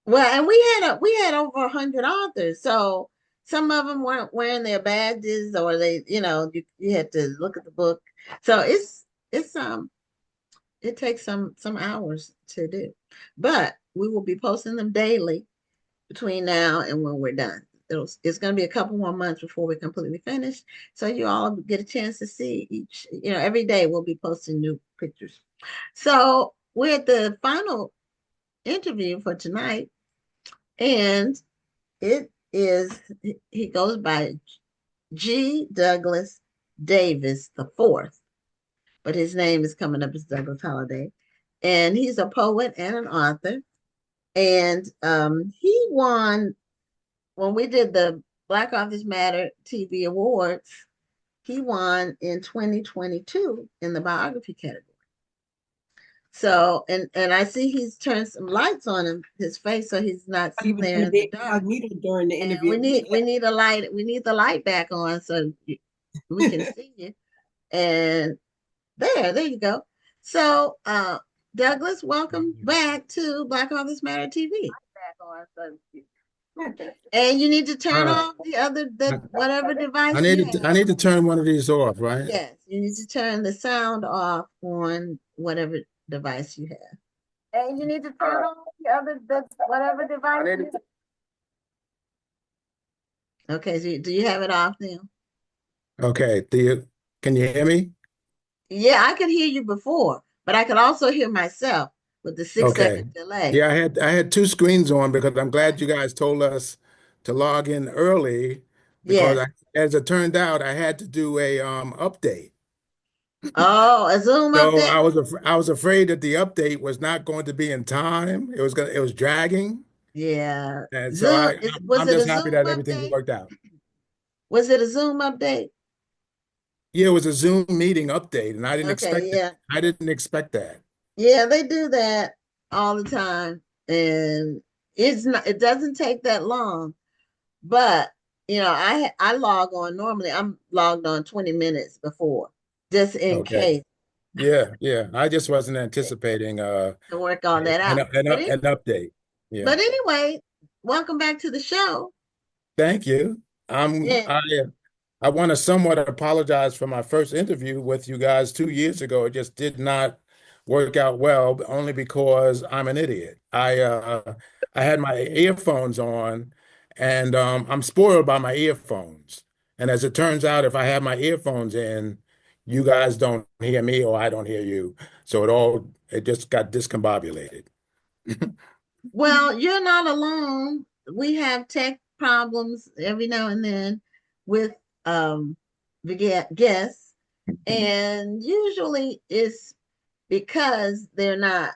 well, and we had over 100 authors, so some of them weren't wearing their badges, or they, you had to look at the book. So it's it takes some hours to do, but we will be posting them daily between now and when we're done. It's going to be a couple more months before we're completely finished, so you all get a chance to see each. Every day we'll be posting new pictures. So we're at the final interview for tonight, and it is, he goes by G. Douglas Davis the fourth, but his name is coming up as Douglas Holliday. And he's a poet and an author. And he won, when we did the Black Authors Matter TV Awards, he won in 2022 in the biography category. So, and I see he's turned some lights on his face so he's not He sitting was there going to in the be dark. incognito during the And we interview. need we need a light. We need the light back on so we can see you. And there you go. So, Douglas, welcome back to Black Authors Matter TV. Back on, so and you need to All turn right. off the whatever I device you need to, I have. need to turn one of these off, right? Yes, you need to turn the sound off on whatever device you have. And you need to turn off the whatever device you have. Okay, so do you have it off now? Okay. Can you hear me? Yeah, I could hear you before, but I could also hear myself with the 6 second Okay. delay. Yeah, I had two screens on because I'm glad you guys told us to log in early because Yes. as it turned out, I had to do a update. Oh, a Zoom So update? I was afraid that the update was not going to be in time. It was dragging. Yeah. And so Zoom is was I'm it a just happy Zoom that everything update? worked out. Was it a Zoom update? Yeah, it was a Zoom meeting update, and Okay, yeah. I didn't expect that. Yeah, they do that all the time. And it doesn't take that long, but I log on normally. I'm logged on 20 minutes before, just in Okay. case Yeah, yeah. I just wasn't anticipating to work all that out. an update. Yeah. But anyway, welcome back to the show. Thank you. I'm Yeah. I I want to somewhat apologize for my first interview with you guys 2 years ago. It just did not work out well, only because I'm an idiot. I had my earphones on, and I'm spoiled by my earphones. And as it turns out, if I have my earphones in, you guys don't hear me or I don't hear you. So it just got discombobulated. Well, you're not alone. We have tech problems every now and then with um the guests, and usually it's because they're not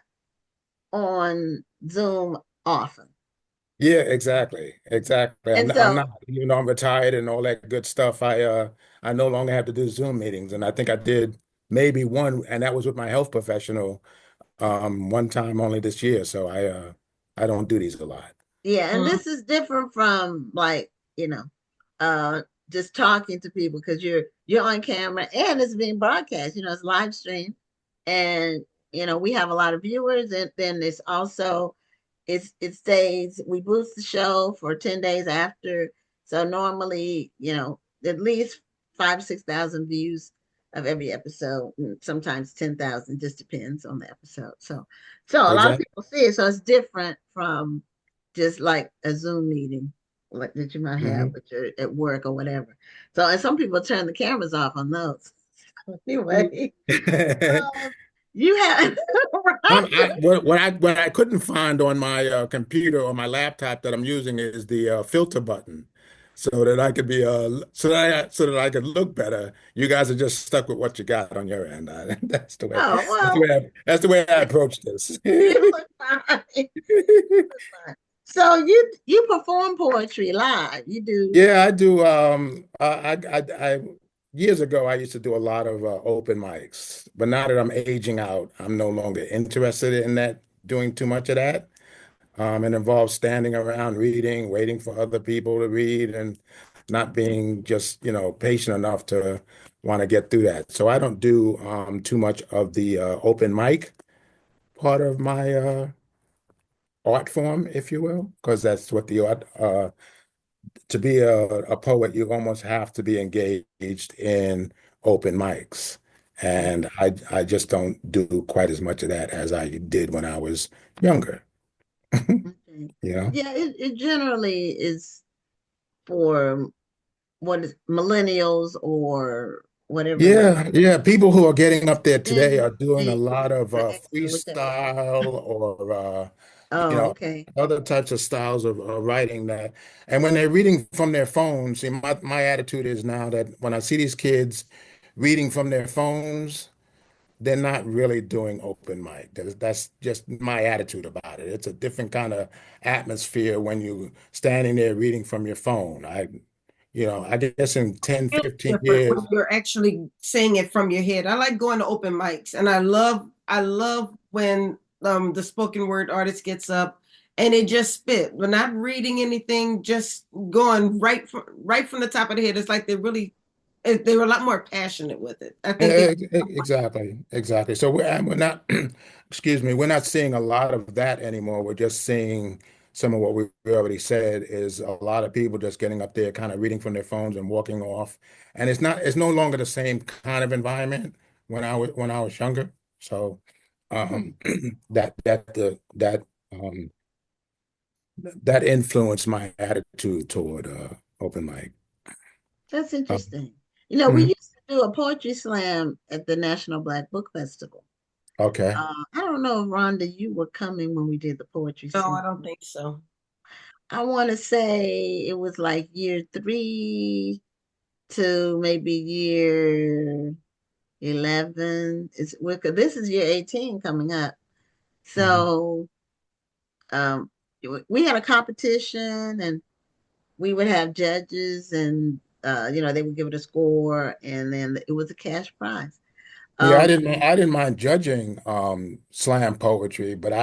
on Zoom often. Yeah, exactly. Exactly. And I'm so, not, I'm retired and all that good stuff. I no longer have to do Zoom meetings. And I think I did maybe one, and that was with my health professional one time only this year. So I don't do these a lot. yeah, and Mm. this is different from like, you know, uh just talking to people because you're on camera and it's being broadcast, it's live stream. And we have a lot of viewers, and then it's also it stays, we boost the show for 10 days after. So normally, at least 5 6,000 views of every episode, and sometimes 10,000, just depends on the episode. So a lot of Exactly. people see it, so it's different from just like a Zoom meeting like that you might have Hmm. with your at work or whatever. So, and some people turn the cameras off on those. Anyway, um, you have right. What I couldn't find on my computer or my laptop that I'm using is the filter button, so that I could be so that I could look better. You guys are just stuck with what you got on your end. Oh well, That's the way I approach this. you look fine. You look fine. So you perform poetry live. You do. Yeah, I do. Years ago, I used to do a lot of open mics, but now that I'm aging out, I'm no longer interested in that, doing too much of that. It involves standing around reading, waiting for other people to read, and not being just, patient enough to want to get through that. So I don't do too much of the open mic part of my art form, if you will, because that's what the art to be a poet, you almost have to be engaged in open mics. And I just don't do quite as much of that as I did when I was younger. Okay. You know? Yeah, it generally is for what is millennials or whatever the Yeah, yeah. People who are getting up there today Gen are doing a Z, lot of X or whichever. freestyle or you Oh, know okay. other types of styles of writing that. And when they're reading from their phones, see, my attitude is now that when I see these kids reading from their phones, they're not really doing open mic. That's just my attitude about it. It's a different kind of atmosphere when you standing there reading from your phone. I guess in 10, Really 15 different when years. you're actually saying it from your head. I like going to open mics, and I love when the spoken word artist gets up and they just spit. We're not reading anything, just going right from the top of the head. It's like they were a lot more passionate with it. I think they Exactly, exactly. So we're not, excuse me, we're not seeing a lot of that anymore. We're just seeing some of what we already said is a lot of people just getting up there, kind of reading from their phones and walking off. And it's no longer the same kind of environment when I was younger. So Hmm, um, um, that influenced my attitude toward open mic. that's Um, interesting. We mhm. used to do a poetry slam at the National Black Book Festival. Okay. I don't know if Rhonda, you were coming when we did the poetry no, slam. I don't think so. I want to say it was like year 3 to maybe year 11. This is year 18 coming up. Mhm. So um, we had a competition, and we would have judges, and they would give it a score, and then it was a cash prize. Yeah, Um, I didn't mind judging slam poetry, but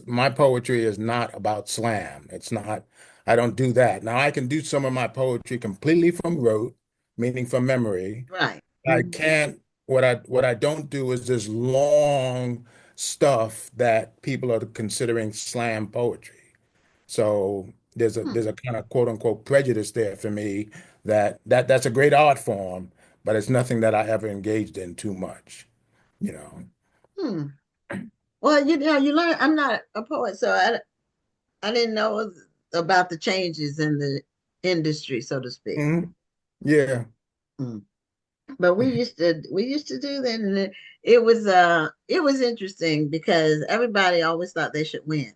my poetry is not about slam. It's not, I don't do that. Now I can do some of my poetry completely from rote, meaning from memory. right. I Mhm. can't what I don't do is this long stuff that people are considering slam poetry. So Hmm, there's a kind of quote unquote prejudice there for me that's a great art form, but it's nothing that I ever engaged in too much, you know. hmm. Well, you learn. I'm not a poet, so I didn't know about the changes in the industry, so to speak. Mhm. Yeah. Hmm. But we used to do that, and it was interesting because everybody always thought they should win,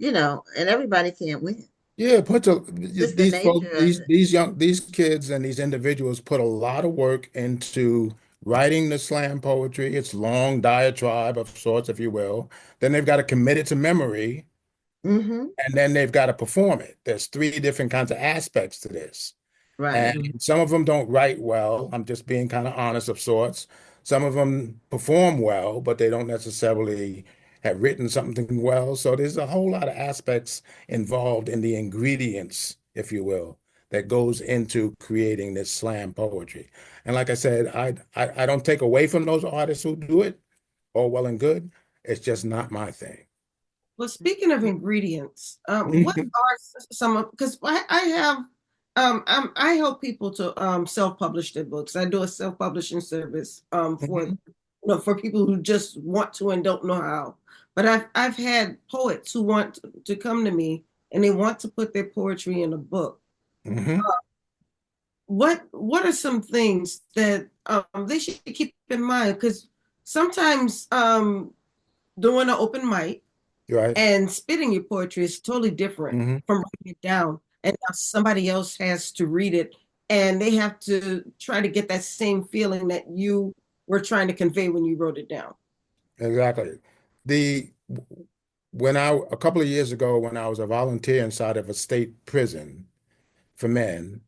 and everybody can't win. Yeah, Just the these folks, nature of it. these kids and these individuals put a lot of work into writing the slam poetry. It's long diatribe of sorts, if you will. Then they've got to commit it to memory, Hmm. and then they've got to perform it. There's three different kinds of aspects to this. And Right. Mhm. some of them don't write well. I'm just being kind of honest of sorts. Some of them perform well, but they don't necessarily have written something well. So there's a whole lot of aspects involved in the ingredients, if you will, that goes into creating this slam poetry. And like I said, I don't take away from those artists who do it, all well and good. It's just not my thing. Well, speaking of ingredients, what are some of, because I have I help people to self-publish their books. I do a self-publishing service for Mhm. for people who just want to and don't know how. But I've had poets who want to come to me and they want to put their poetry in a book. Mhm. What are some things that they should keep in mind? Because sometimes doing an open mic You're right. and spitting your poetry is totally different Mhm. from writing it down. And now somebody else has to read it and they have to try to get that same feeling that you were trying to convey when you wrote it down. Exactly. The a couple of years ago when I was a volunteer inside of a state prison for men,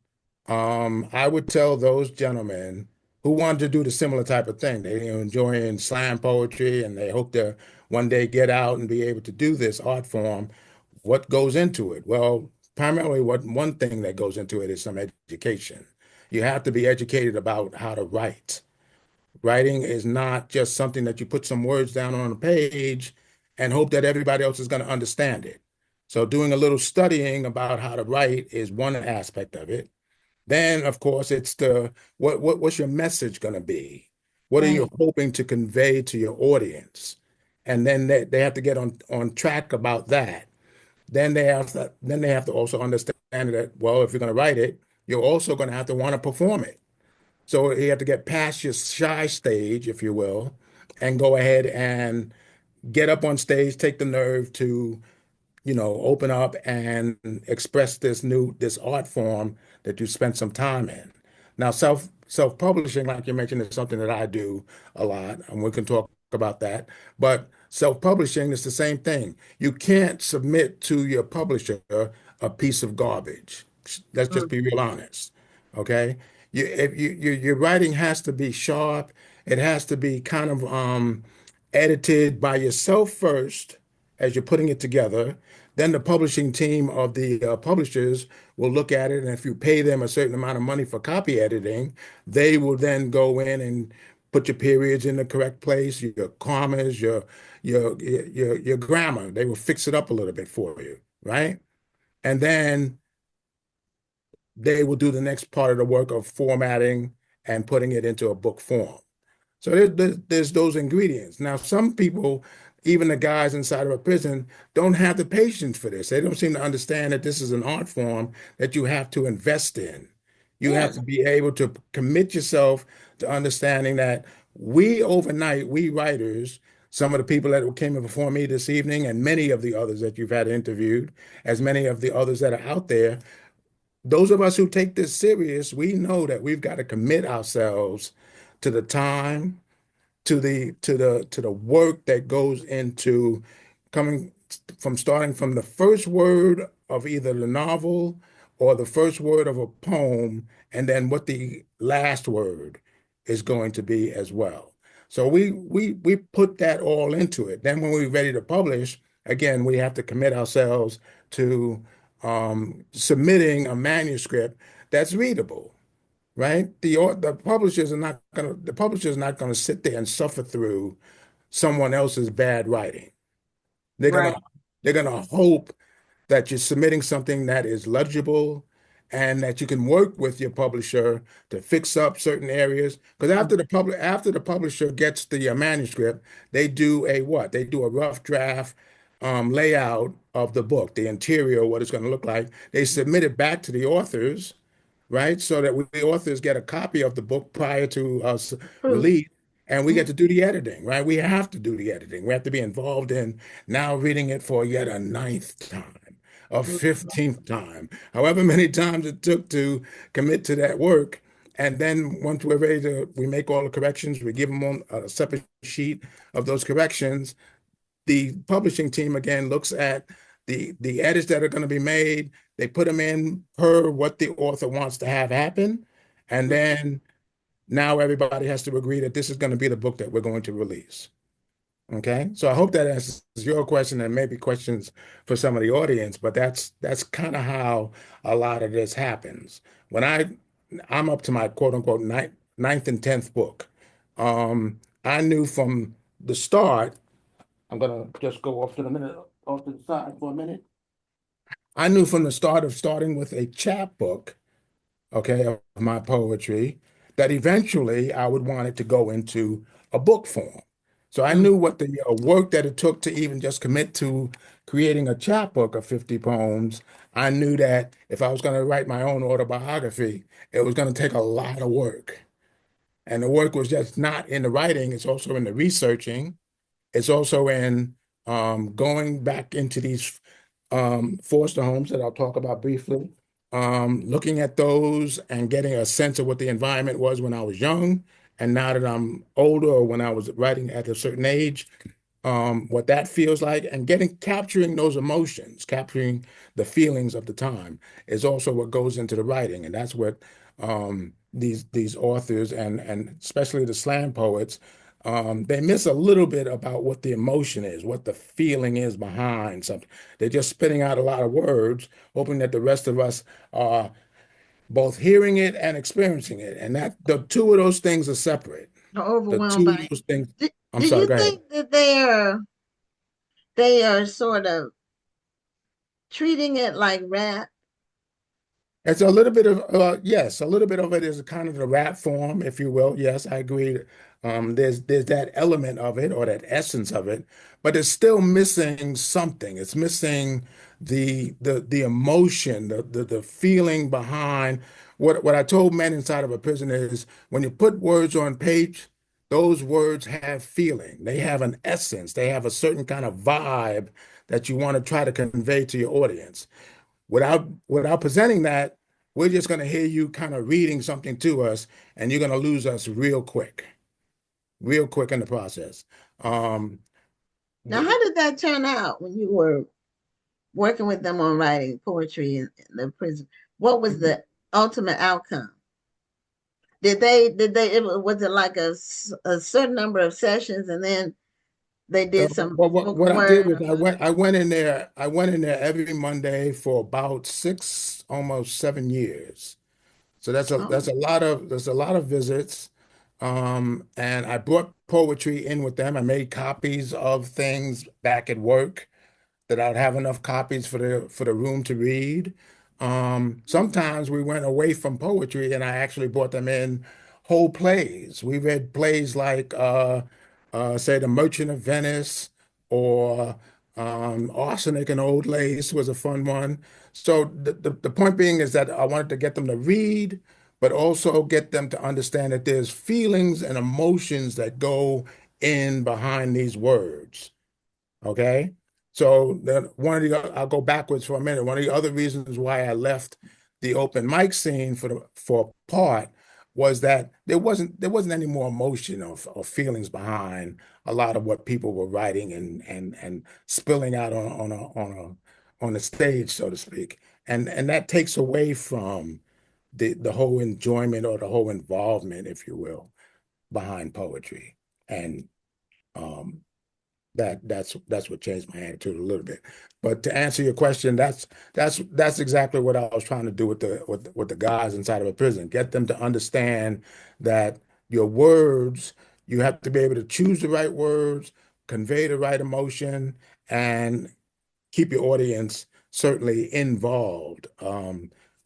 I would tell those gentlemen who wanted to do the similar type of thing. They were enjoying slam poetry and they hope to one day get out and be able to do this art form. What goes into it? Well, primarily what one thing that goes into it is some education. You have to be educated about how to write. Writing is not just something that you put some words down on a page and hope that everybody else is going to understand it. So doing a little studying about how to write is one aspect of it. Then, of course, it's the what's your message going to be? What are you Right. hoping to convey to your audience? And then they have to get on track about that. Then they have to also understand that, well, if you're going to write it, you're also going to have to want to perform it. So you have to get past your shy stage, if you will, and go ahead and get up on stage, take the nerve to open up and express this art form that you spent some time in. Now, self-publishing, like you mentioned, is something that I do a lot, and we can talk about that. But self-publishing is the same thing. You can't submit to your publisher a piece of garbage. Let's just Mm. be real honest, okay? Your writing has to be sharp. It has to be kind of edited by yourself first as you're putting it together. Then the publishing team of the publishers will look at it, and if you pay them a certain amount of money for copy editing, they will then go in and put your periods in the correct place, your commas, your grammar. They will fix it up a little bit for you, right? And then they will do the next part of the work of formatting and putting it into a book form. So there's those ingredients. Now, some people, even the guys inside of a prison, don't have the patience for this. They don't seem to understand that this is an art form that you have to invest in. You have Yes. to be able to commit yourself to understanding that we overnight, we writers, some of the people that came in before me this evening, and many of the others that you've had interviewed, as many of the others that are out there, those of us who take this serious, we know that we've got to commit ourselves to the time, to the work that goes into coming from starting from the first word of either the novel or the first word of a poem, and then what the last word is going to be as well. So we put that all into it. Then when we're ready to publish, again, we have to commit ourselves to submitting a manuscript that's readable, right? The publisher's not gonna sit there and suffer through someone else's bad writing. They're Right. gonna they're gonna hope that you're submitting something that is legible and that you can work with your publisher to fix up certain areas. Because after the publisher gets the manuscript, they do a what? They do a rough draft layout of the book, the interior, what it's going to look like. They submit it back to the authors, right? So that we authors get a copy of the book prior to us Proof. release, and we Mhm. get to do the editing, right? We have to do the editing. We have to be involved in now reading it for yet a ninth time, a 15th time, however many times it took to commit to that work. And then once we're ready to, we make all the corrections, we give them on a separate sheet of those corrections. The publishing team again looks at the edits that are going to be made. They put them in per what the author wants to have happen, and then now everybody has to agree that this is going to be the book that we're going to release. Okay, so I hope that answers your question and maybe questions for some of the audience, but that's kind of how a lot of this happens. When I'm up to my quote unquote ninth and tenth book, I knew from the start. I'm gonna just go off to the side for a minute. I knew from the start of starting with a chapbook, okay, of my poetry, that eventually I would want it to go into a book form. So I Mm. knew what the work that it took to even just commit to creating a chapbook of 50 poems. I knew that if I was going to write my own autobiography, it was going to take a lot of work. And the work was just not in the writing, it's also in the researching. It's also in going back into these foster homes that I'll talk about briefly, looking at those and getting a sense of what the environment was when I was young, and now that I'm older, or when I was writing at a certain age, what that feels like, and capturing those emotions, capturing the feelings of the time is also what goes into the writing, and that's what these authors and especially the slam poets, they miss a little bit about what the emotion is, what the feeling is behind something. They're just spitting out a lot of words, hoping that the rest of us are both hearing it and experiencing it, and that the two of those things are separate. The Overwhelmed two by of it. those things. I'm Do sorry, you go ahead. think that they are sort of treating it like rap? It's a little bit of yes, a little bit of it is kind of the rap form, if you will. Yes, I agree. There's that element of it or that essence of it, but it's still missing something. It's missing the emotion, the feeling behind what I told men inside of a prison is when you put words on page, those words have feeling. They have an essence. They have a certain kind of vibe that you want to try to convey to your audience. Without presenting that, we're just going to hear you kind of reading something to us, and you're going to lose us real quick in the process. Um, Now, how did that turn out when you were working with them on writing poetry in the prison? What was the ultimate outcome? Was it like a certain number of sessions and then they did some what spoken I did word was or something? I went in there every Monday for about 6, almost 7 years. So Oh, there's a lot of visits. And I brought poetry in with them. I made copies of things back at work that I'd have enough copies for the room to read. Sometimes we went away from poetry, and I actually brought them in whole plays. We read plays like, say, The Merchant of Venice, or Arsenic and Old Lace was a fun one. So the point being is that I wanted to get them to read, but also get them to understand that there's feelings and emotions that go in behind these words. Okay. So then I'll go backwards for a minute. One of the other reasons why I left the open mic scene for a part was that there wasn't any more emotion or feelings behind a lot of what people were writing and spilling out on the stage, so to speak. And that takes away from the whole enjoyment or the whole involvement, if you will, behind poetry. And um that's what changed my attitude a little bit. But to answer your question, that's exactly what I was trying to do with the guys inside of a prison. Get them to understand that your words, you have to be able to choose the right words, convey the right emotion, and keep your audience certainly involved,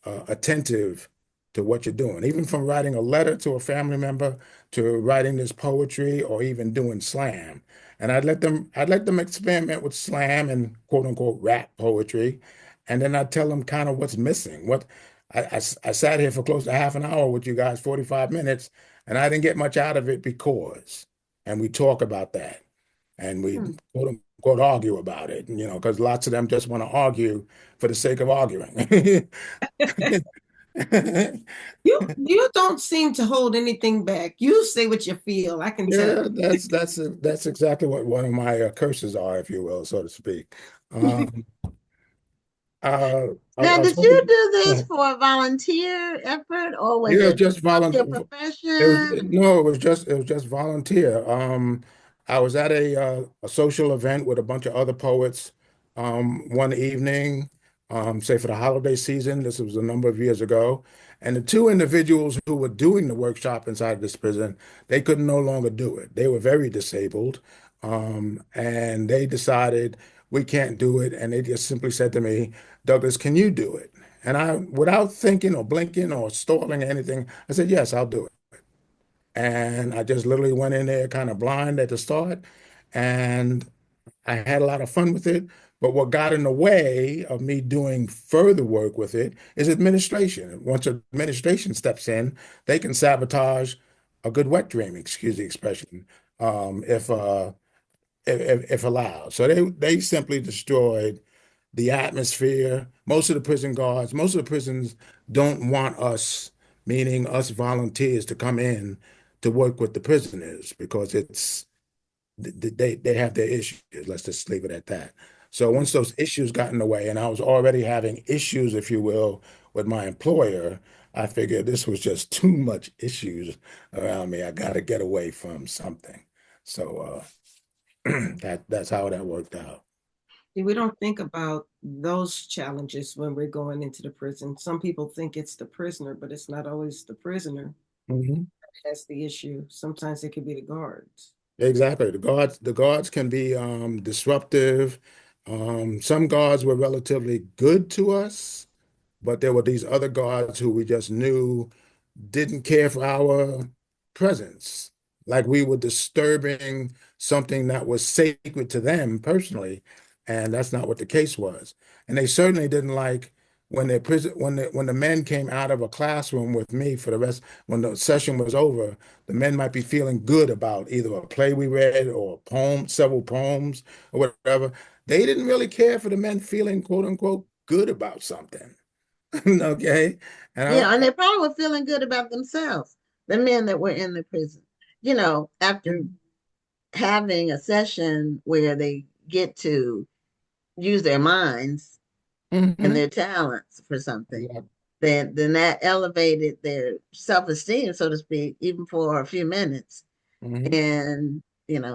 attentive to what you're doing, even from writing a letter to a family member to writing this poetry or even doing slam. And I'd let them experiment with slam and quote unquote rap poetry. And then I'd tell them kind of what's missing. I sat here for close to half an hour with you guys, 45 minutes, and I didn't get much out of it because, and we talk about that, and we Hmm. quote unquote argue about it, you know, because lots of them just want to argue for the sake of arguing. You don't seem to hold anything back. You say what you feel. I can tell. Yeah, that's exactly what one of my curses are, if you will, so to speak. Um, I Now, was did you hoping, do this yeah, for a volunteer effort or was yeah, it just part of your volunteer. It was profession? no, it was just volunteer. I was at a social event with a bunch of other poets one evening, say for the holiday season. This was a number of years ago, and the two individuals who were doing the workshop inside this prison, they could no longer do it. They were very disabled, and they decided we can't do it, and they just simply said to me, "Douglas, can you do it?" And I, without thinking or blinking or stalling or anything, I said, "Yes, I'll do it." And I just literally went in there kind of blind at the start, and I had a lot of fun with it. But what got in the way of me doing further work with it is administration. Once administration steps in, they can sabotage a good wet dream, excuse the expression, um, if uh, if allowed. So they simply destroyed the atmosphere. Most of the prison guards, most of the prisons don't want us, meaning us volunteers, to come in to work with the prisoners because they have their issues. Let's just leave it at that. So once those issues got in the way, and I was already having issues, if you will, with my employer, I figured this was just too much issues around me. I got to get away from something. So that's how that worked out. We don't think about those challenges when we're going into the prison. Some people think it's the prisoner, but it's not always the prisoner Mhm. that's the issue. Sometimes it could be the guards. Exactly. The guards can be disruptive. Some guards were relatively good to us, but there were these other guards who we just knew didn't care for our presence. Like we were disturbing something that was sacred to them personally, and that's not what the case was. And they certainly didn't like when their prison when the men came out of a classroom with me for the rest when the session was over, the men might be feeling good about either a play we read or a poem, several poems or whatever. They didn't really care for the men feeling quote unquote good about something. Okay. And Yeah, and they probably were feeling good about themselves, the men that were in the prison. After having a session where they get to use their minds and Mhm. their talents for something, then that elevated their self-esteem, so to speak, even for a few minutes. Mhm. And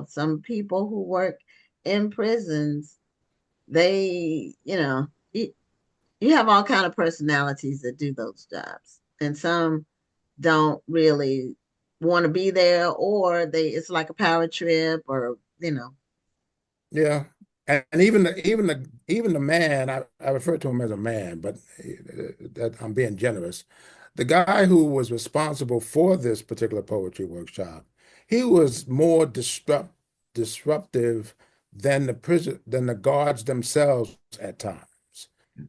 some people who work in prisons, they, you have all kind of personalities that do those jobs, and some don't really want to be there, or it's like a power trip, or Yeah. And even the man, I refer to him as a man, but that I'm being generous. The guy who was responsible for this particular poetry workshop, he was more disruptive than the guards themselves at times.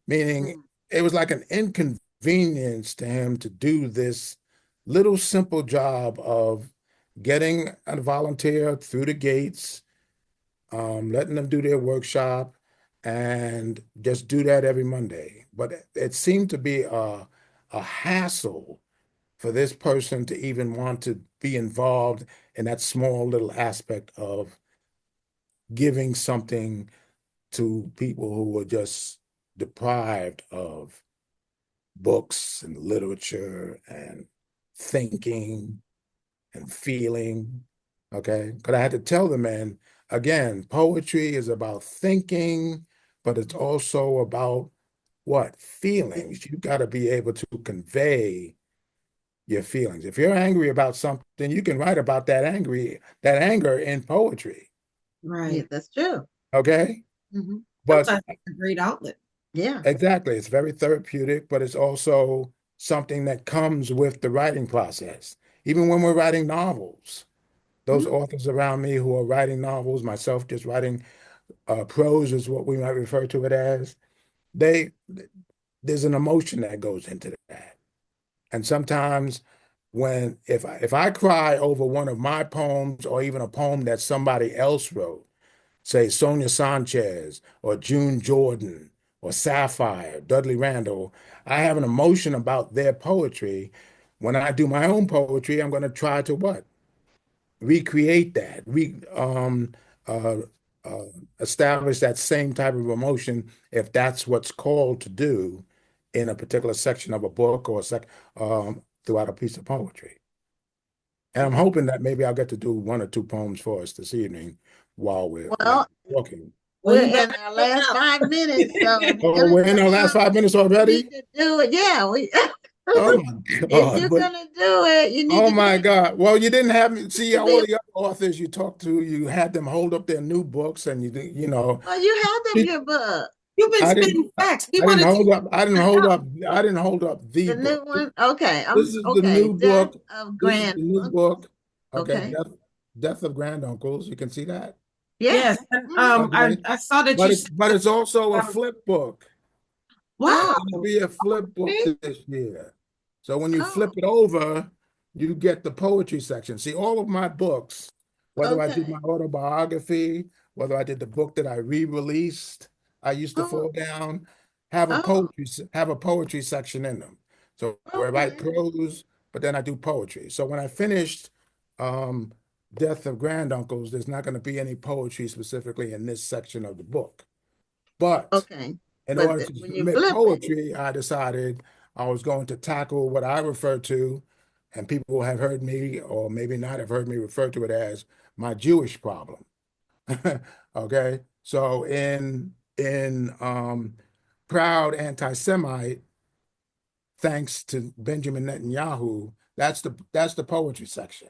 Meaning mm, it was like an inconvenience to him to do this little simple job of getting a volunteer through the gates, letting them do their workshop, and just do that every Monday. But it seemed to be a hassle for this person to even want to be involved in that small little aspect of giving something to people who were just deprived of books and literature and thinking and feeling. Okay. Because I had to tell the men again, poetry is about thinking, but it's also about what? Feelings. You got to be able to convey your feelings. If you're angry about something, you can write about that anger in poetry. yeah, Right. that's true. Okay. Hmm. But Sometimes it's a great outlet. Yeah. exactly, it's very therapeutic, but it's also something that comes with the writing process. Even when we're writing novels, those Mhm. authors around me who are writing novels, myself just writing prose is what we might refer to it as. They there's an emotion that goes into that. And sometimes if I cry over one of my poems or even a poem that somebody else wrote, say Sonia Sanchez or June Jordan or Sapphire, Dudley Randall, I have an emotion about their poetry. When I do my own poetry, I'm going to try to what? Recreate that, uh, uh, establish that same type of emotion if that's what's called to do in a particular section of a book or throughout a piece of poetry. And I'm hoping that maybe I'll get to do one or two poems for us this evening while Well, we're talking. Well, we're you in better our look last out. 5 minutes, so if you're Oh, gonna we're in our come last up, 5 minutes you need already? to do it. Yeah, we Oh my if God. you're gonna do it, you need Oh to my take God. Well, you didn't have me see to all be the other authors you talked to, you had them hold up their new books and you know, well, you have them your book. You've been I spitting didn't facts. He I didn't wanted hold you up I didn't to hold out. up I didn't hold up the The new book. one? Okay, This I'm is the okay. new Death book. of This is Grand the new Uncles. book. Okay, Okay. Death of Granduncles. You can see that. Yes. Yes, and Mhm. Okay. I saw that But you it's said but it's also a that. flip book. Wow. Oh, It's gonna be a flip book Okay. this year. So when you oh, flip it over, you get the poetry section. See, all of my books, whether I did my okay. autobiography, whether I did the book that I re-released, I used to Oh, fall down, oh, have a poetry section in them. So where I write okay. prose, but then I do poetry. So when I finished um, Death of Granduncles, there's not going to be any poetry specifically in this section of the book. But Okay. in But order to when you submit flip it, poetry, I decided I was going to tackle what I refer to, and people have heard me, or maybe not have heard me refer to it as my Jewish problem. Okay, so in Proud Anti-Semite, thanks to Benjamin Netanyahu, that's the poetry section.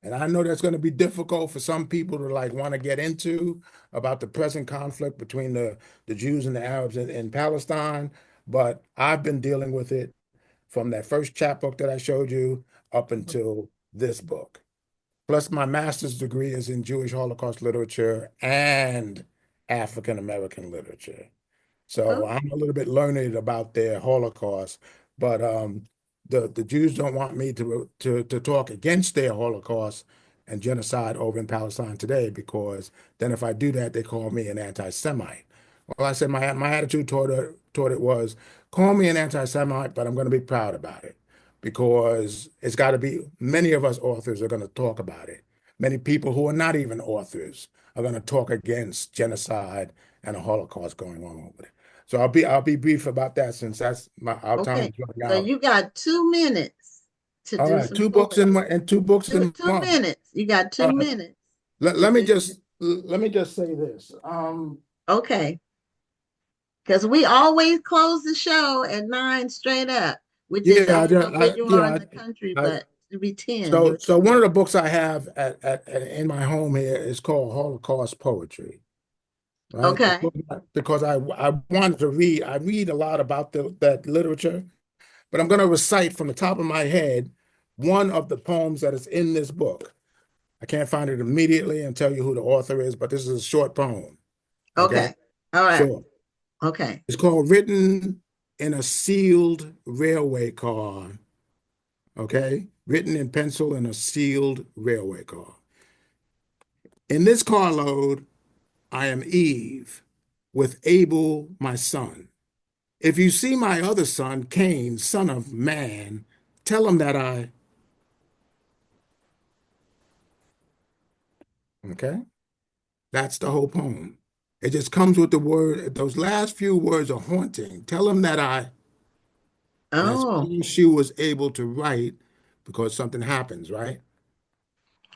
And I know that's going to be difficult for some people to like want to get into about the present conflict between the Jews and the Arabs in Palestine, but I've been dealing with it from that first chapbook that I showed you up until this book. Plus, my master's degree is in Jewish Holocaust literature and African American literature. So oh, I'm a little bit learned about their Holocaust, but the Jews don't want me to talk against their Holocaust and genocide over in Palestine today because then if I do that, they call me an anti-Semite. Well, I said my attitude toward it was call me an anti-Semite, but I'm going to be proud about it because it's got to be. Many of us authors are going to talk about it. Many people who are not even authors are going to talk against genocide and a Holocaust going on over there. So I'll be brief about that since our time okay. is running So out. you got 2 minutes to All do right, some poetry. two books Two in two one. minutes. You got All two right, minutes let, to let me do. just say this. Okay. Because we always close the show at 9 straight up, which is Yeah, I don't know where you are in the country, I but to be 10 so your so time. one of the books I have in my home here is called Holocaust Poetry, right? Okay. Because I wanted to read. I read a lot about that literature, but I'm going to recite from the top of my head one of the poems that is in this book. I can't find it immediately and tell you who the author is, but this is a short poem. Okay, Okay. All right. short. Okay. It's called Written in a Sealed Railway Car. Okay, written in pencil in a sealed railway car. In this carload, I am Eve with Abel, my son. If you see my other son, Cain, son of man, tell him that okay? That's the whole poem. It just comes with the word, those last few words are haunting. Tell him that and that's Oh. all she was able to write because something happens, right?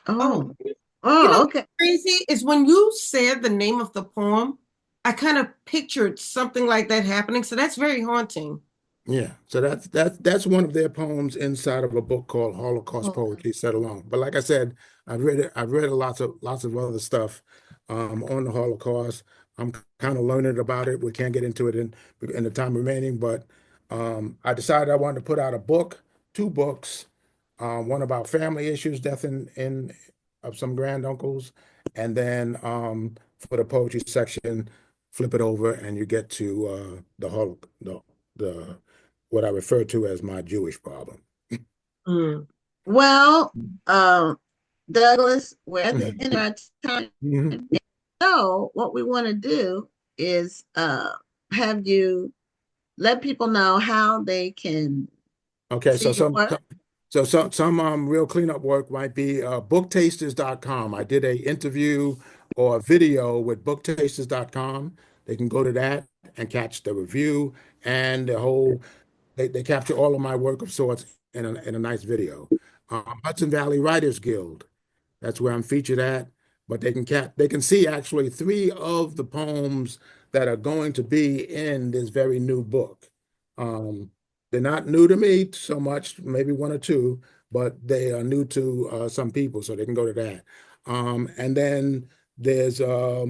Oh, Oh. you know Oh, what's okay. crazy is when you said the name of the poem, I kind of pictured something like that happening. So that's very haunting. Yeah, so that's one of their poems inside of a book called Holocaust Okay. Poetry Set Along. But like I said, I've read lots of other stuff on the Holocaust. I'm kind of learning about it. We can't get into it in the time remaining, but I decided I wanted to put out a book, two books, one about family issues, death in of some granduncles, and then for the poetry section, flip it over and you get to the Holocaust. the what I refer to as my Jewish problem. Mm. Well, Douglas, we're at the end of our time. Mhm. So what we want to do is have you let people know how they can Okay, see so your work. some real cleanup work might be booktasters.com. I did a interview or a video with booktasters.com. They can go to that and catch the review and the whole they capture all of my work of sorts in a nice video. Hudson Valley Writers Guild. That's where I'm featured at. But they can see actually three of the poems that are going to be in this very new book. Um, they're not new to me so much, maybe one or two, but they are new to some people, so they can go to that. And then there's a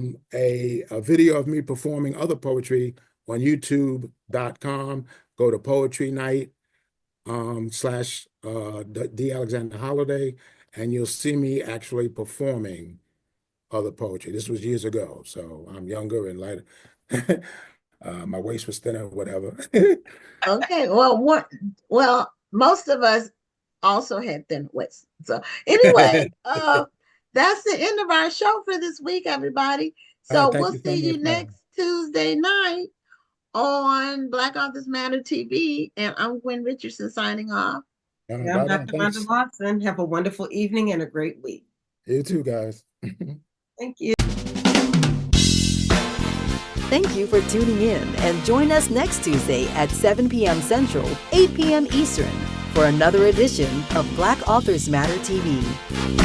video of me performing other poetry on youtube.com. Go to Poetry Night slash D. Alexander Holiday, and you'll see me actually performing other poetry. This was years ago, so I'm younger and lighter. My waist was thinner, whatever. Okay. Well, most of us also had thin waists. So anyway, that's the end of our show for this week, everybody. All right, So thank we'll you so see you much, man. next Tuesday night on Black Authors Matter TV. And I'm Gwen Richardson signing off. Yeah, I'm Right on, Dr. Wanda thanks. Watson. Have a wonderful evening and a great week. You too, guys. Thank you. Thank you for tuning in and join us next Tuesday at 7 p.m. Central, 8 p.m. Eastern for another edition of Black Authors Matter TV.